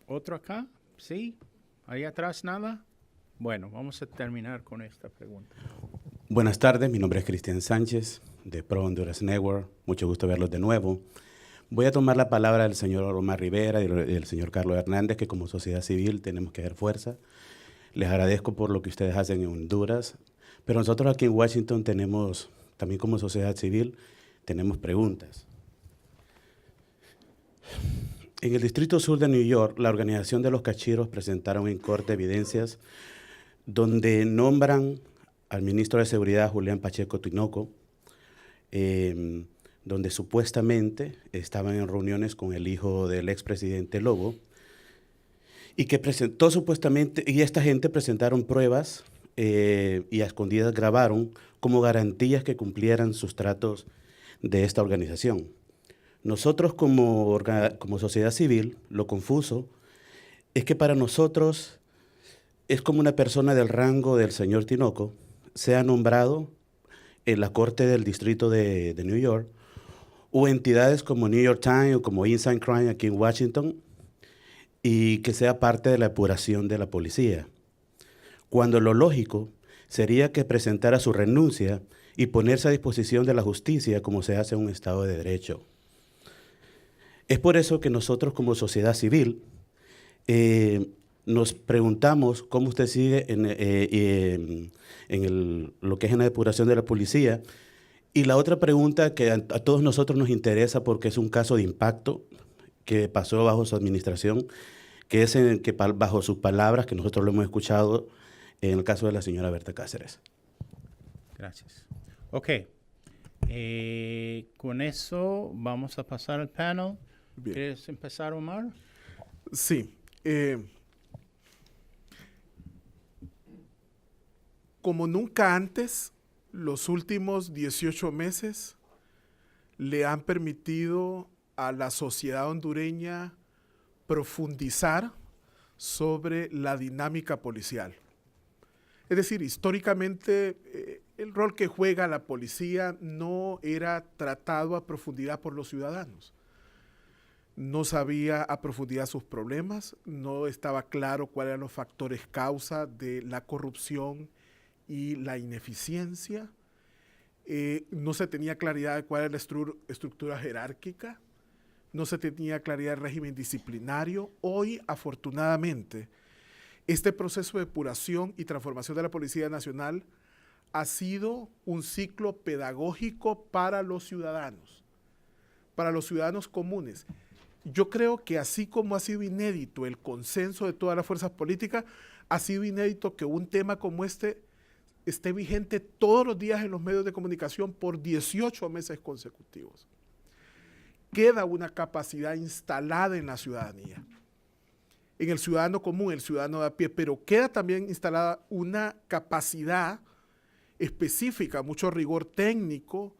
¿Otro acá? ¿Sí? ¿Ahí atrás nada? Bueno, vamos a terminar con esta pregunta. Buenas tardes, mi nombre es Cristian Sánchez, de Pro Honduras Network. Mucho gusto verlos de nuevo. Voy a tomar la palabra del señor Omar Rivera y del señor Carlos Hernández, que como sociedad civil tenemos que hacer fuerza. Les agradezco por lo que ustedes hacen en Honduras, pero nosotros aquí en Washington tenemos, también como sociedad civil, tenemos preguntas. En el Distrito Sur de New York, la organización de los cachiros presentaron en corte evidencias donde nombran al ministro de Seguridad, Julián Pacheco Tinoco, donde supuestamente estaban en reuniones con el hijo del expresidente Lobo, y que presentó supuestamente, y esta gente presentaron pruebas y a escondidas grabaron como garantías que cumplieran sus tratos de esta organización. Nosotros como sociedad civil, lo confuso es que para nosotros es como una persona del rango del señor Tinoco sea nombrado en la Corte del Distrito de New York, o entidades como New York Times o como Inside Crime aquí en Washington, y que sea parte de la apuración de la policía. Cuando lo lógico sería que presentara su renuncia y ponerse a disposición de la justicia como se hace en un Estado de Derecho. Es por eso que nosotros como sociedad civil nos preguntamos cómo usted sigue lo que es en la depuración de la policía. Y la otra pregunta que a todos nosotros nos interesa, porque es un caso de impacto que pasó bajo su administración, que es bajo sus palabras, que nosotros lo hemos escuchado en el caso de la señora Berta Cáceres. Gracias. Ok. Con eso vamos a pasar al panel. Bien. ¿Quieres empezar, Omar? Sí. Como nunca antes, los últimos 18 meses le han permitido a la sociedad hondureña profundizar sobre la dinámica policial. Es decir, históricamente el rol que juega la policía no era tratado a profundidad por los ciudadanos. No sabía a profundidad sus problemas, no estaba claro cuáles eran los factores causa de la corrupción y la ineficiencia. No se tenía claridad de cuál era la estructura jerárquica, no se tenía claridad del régimen disciplinario. Hoy, afortunadamente, este proceso de depuración y transformación de la Policía Nacional ha sido un ciclo pedagógico para los ciudadanos comunes. Yo creo que así como ha sido inédito el consenso de todas las fuerzas políticas, ha sido inédito que un tema como este esté vigente todos los días en los medios de comunicación por 18 meses consecutivos. Queda una capacidad instalada en la ciudadanía, en el ciudadano común, el ciudadano de a pie, pero queda también instalada una capacidad específica, mucho rigor técnico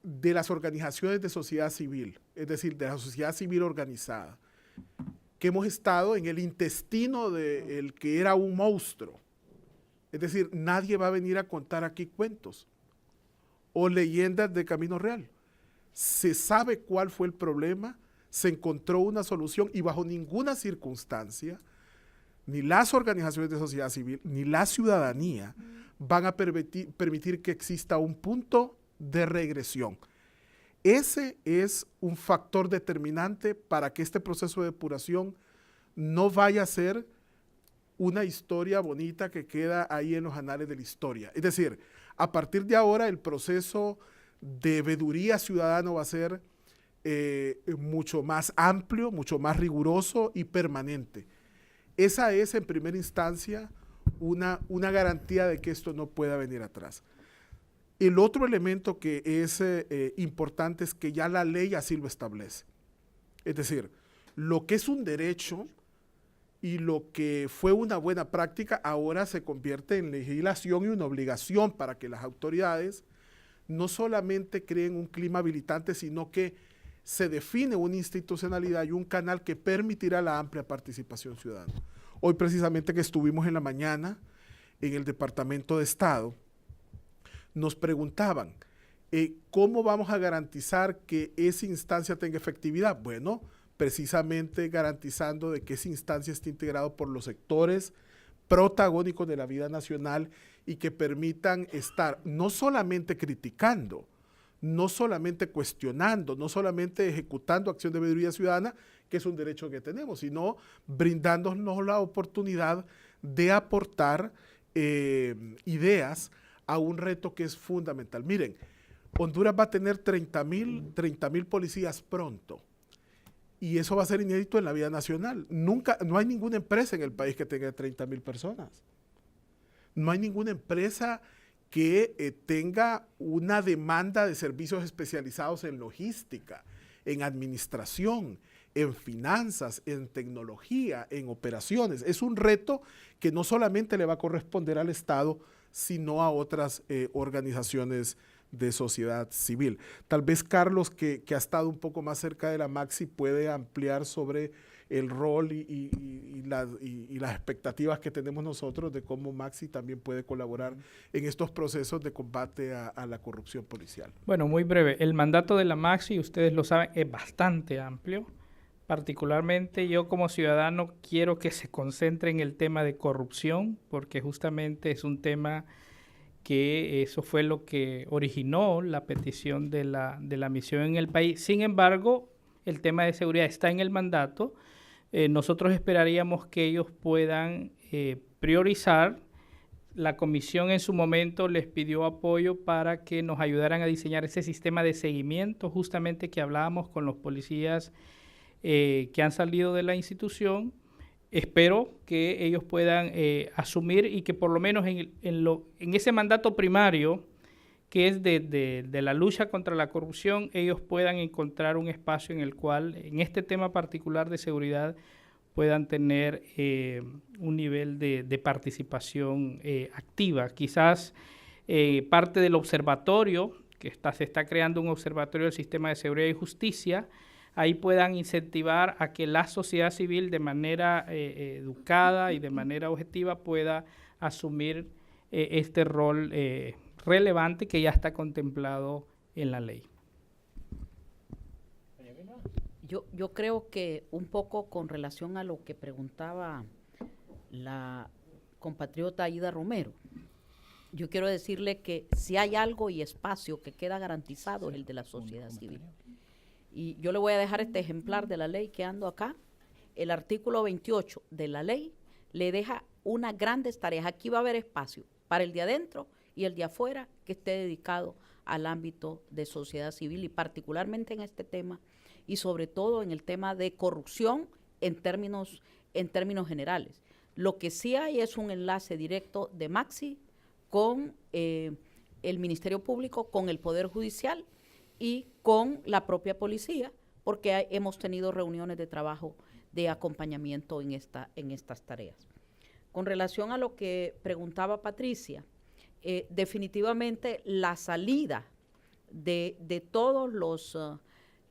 de las organizaciones de sociedad civil, es decir, de la sociedad civil organizada, que hemos estado en el intestino del que era un monstruo. Es decir, nadie va a venir a contar aquí cuentos o leyendas de Camino Real. Se sabe cuál fue el problema, se encontró una solución y bajo ninguna circunstancia, ni las organizaciones de sociedad civil, ni la ciudadanía van a permitir que exista un punto de regresión. Ese es un factor determinante para que este proceso de depuración no vaya a ser una historia bonita que queda ahí en los anales de la historia. Es decir, a partir de ahora el proceso de veeduría ciudadano va a ser mucho más amplio, mucho más riguroso y permanente. Esa es en primera instancia una garantía de que esto no pueda venir atrás. El otro elemento que es importante es que ya la ley así lo establece. Es decir, lo que es un derecho y lo que fue una buena práctica ahora se convierte en legislación y una obligación para que las autoridades no solamente creen un clima habilitante, sino que se define una institucionalidad y un canal que permitirá la amplia participación ciudadana. Hoy precisamente que estuvimos en la mañana en el Departamento de Estado, nos preguntaban, ¿cómo vamos a garantizar que esa instancia tenga efectividad? Bueno, precisamente garantizando de que esa instancia esté integrada por los sectores protagónicos de la vida nacional y que permitan estar no solamente criticando, no solamente cuestionando, no solamente ejecutando acción de veeduría ciudadana, que es un derecho que tenemos, sino brindándonos la oportunidad de aportar ideas a un reto que es fundamental. Miren, Honduras va a tener 30,000 policías pronto. Y eso va a ser inédito en la vida nacional. No hay ninguna empresa en el país que tenga 30,000 personas. No hay ninguna empresa que tenga una demanda de servicios especializados en logística, en administración, en finanzas, en tecnología, en operaciones. Es un reto que no solamente le va a corresponder al Estado, sino a otras organizaciones de sociedad civil. Tal vez Carlos, que ha estado un poco más cerca de la Maxi, puede ampliar sobre el rol y las expectativas que tenemos nosotros de cómo Maxi también puede colaborar en estos procesos de combate a la corrupción policial. Bueno, muy breve. El mandato de la Maxi, ustedes lo saben, es bastante amplio. Particularmente yo como ciudadano quiero que se concentre en el tema de corrupción, porque justamente es un tema que eso fue lo que originó la petición de la misión en el país. Sin embargo, el tema de seguridad está en el mandato. Nosotros esperaríamos que ellos puedan priorizar. La comisión en su momento les pidió apoyo para que nos ayudaran a diseñar ese sistema de seguimiento, justamente que hablábamos con los policías que han salido de la institución. Espero que ellos puedan asumir y que por lo menos en ese mandato primario que es de la lucha contra la corrupción, ellos puedan encontrar un espacio en el cual, en este tema particular de seguridad, puedan tener un nivel de participación activa. Quizás parte del observatorio, que se está creando un observatorio del sistema de seguridad y justicia, ahí puedan incentivar a que la sociedad civil de manera educada y de manera objetiva pueda asumir este rol relevante que ya está contemplado en la ley. Yo creo que un poco con relación a lo que preguntaba la compatriota Aida Romero, yo quiero decirle que si hay algo y espacio que queda garantizado es el de la sociedad civil. Y yo le voy a dejar este ejemplar de la ley que ando acá. El artículo 28 de la ley le deja unas grandes tareas. Aquí va a haber espacio para el de adentro y el de afuera que esté dedicado al ámbito de sociedad civil y particularmente en este tema y sobre todo en el tema de corrupción en términos generales. Lo que sí hay es un enlace directo de Maxi con el Ministerio Público, con el Poder Judicial y con la propia policía, porque hemos tenido reuniones de trabajo de acompañamiento en estas tareas. Con relación a lo que preguntaba Patricia, definitivamente la salida de todos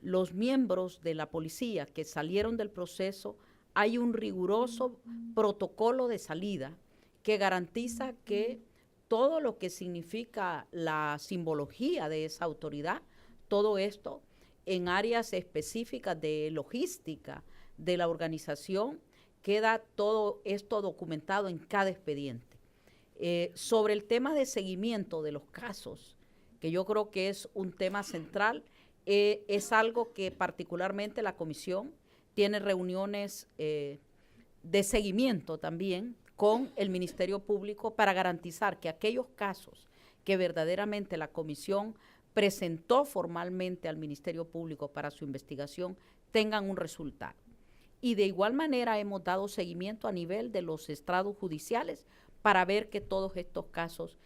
los miembros de la policía que salieron del proceso, hay un riguroso protocolo de salida que garantiza que todo lo que significa la simbología de esa autoridad, todo esto en áreas específicas de logística de la organización, queda todo esto documentado en cada expediente. Sobre el tema de seguimiento de los casos, que yo creo que es un tema central, es algo que particularmente la comisión tiene reuniones de seguimiento también con el Ministerio Público para garantizar que aquellos casos que verdaderamente la comisión presentó formalmente al Ministerio Público para su investigación tengan un resultado. Y de igual manera hemos dado seguimiento a nivel de los estrados judiciales para ver que todos estos casos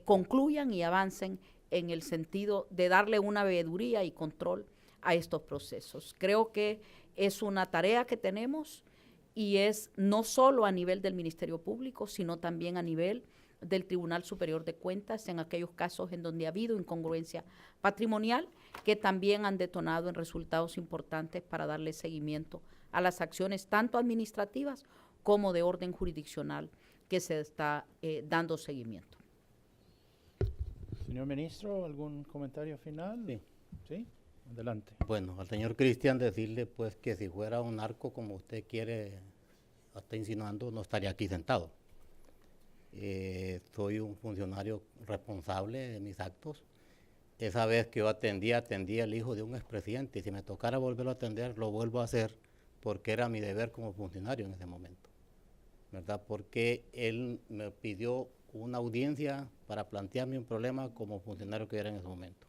concluyan y avancen en el sentido de darle una veeduría y control a estos procesos. Creo que es una tarea que tenemos y es no solo a nivel del Ministerio Público, sino también a nivel del Tribunal Superior de Cuentas en aquellos casos en donde ha habido incongruencia patrimonial que también han detonado en resultados importantes para darle seguimiento a las acciones tanto administrativas como de orden jurisdiccional que se está dando seguimiento. Señor Ministro, ¿algún comentario final? Sí. ¿Sí? Adelante. Bueno, al señor Cristian decirle pues que si fuera un narco como usted quiere, está insinuando, no estaría aquí sentado. Soy un funcionario responsable de mis actos. Esa vez que yo atendía al hijo de un expresidente y si me tocara volverlo a atender, lo vuelvo a hacer porque era mi deber como funcionario en ese momento, ¿verdad? Porque él me pidió una audiencia para plantearme un problema como funcionario que era en ese momento.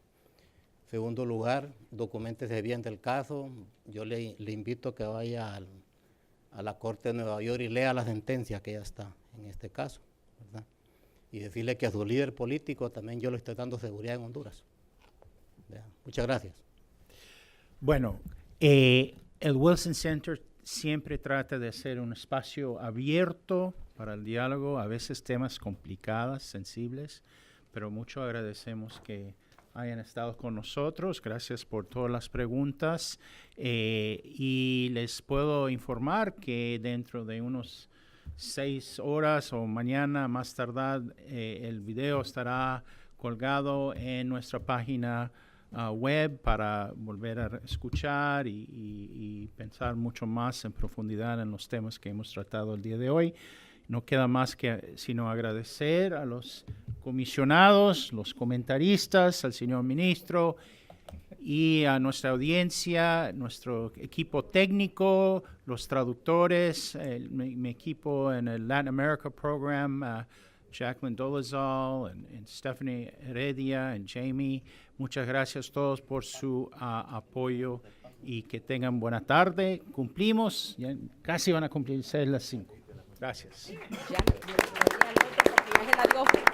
Segundo lugar, documéntese bien del caso. Yo le invito a que vaya a la Corte de Nueva York y lea la sentencia que ya está en este caso, ¿verdad? Y decirle que a su líder político también yo le estoy dando seguridad en Honduras. ¿Verdad? Muchas gracias. Bueno, el Wilson Center siempre trata de ser un espacio abierto para el diálogo, a veces temas complicados, sensibles, pero mucho agradecemos que hayan estado con nosotros. Gracias por todas las preguntas. Y les puedo informar que dentro de unos 6 horas o mañana más tardar, el video estará colgado en nuestra página web para volver a escuchar y pensar mucho más en profundidad en los temas que hemos tratado el día de hoy. No queda más que sino agradecer a los comisionados, los comentaristas, al señor ministro y a nuestra audiencia, nuestro equipo técnico, los traductores, mi equipo en el Latin America Program, Jacqueline Dolezal, and Stephanie Heredia, and Jamie. Muchas gracias a todos por su apoyo y que tengan buena tarde. Cumplimos, ya casi van a cumplirse las 5. Gracias. Ya, el otro porque ya se la dio.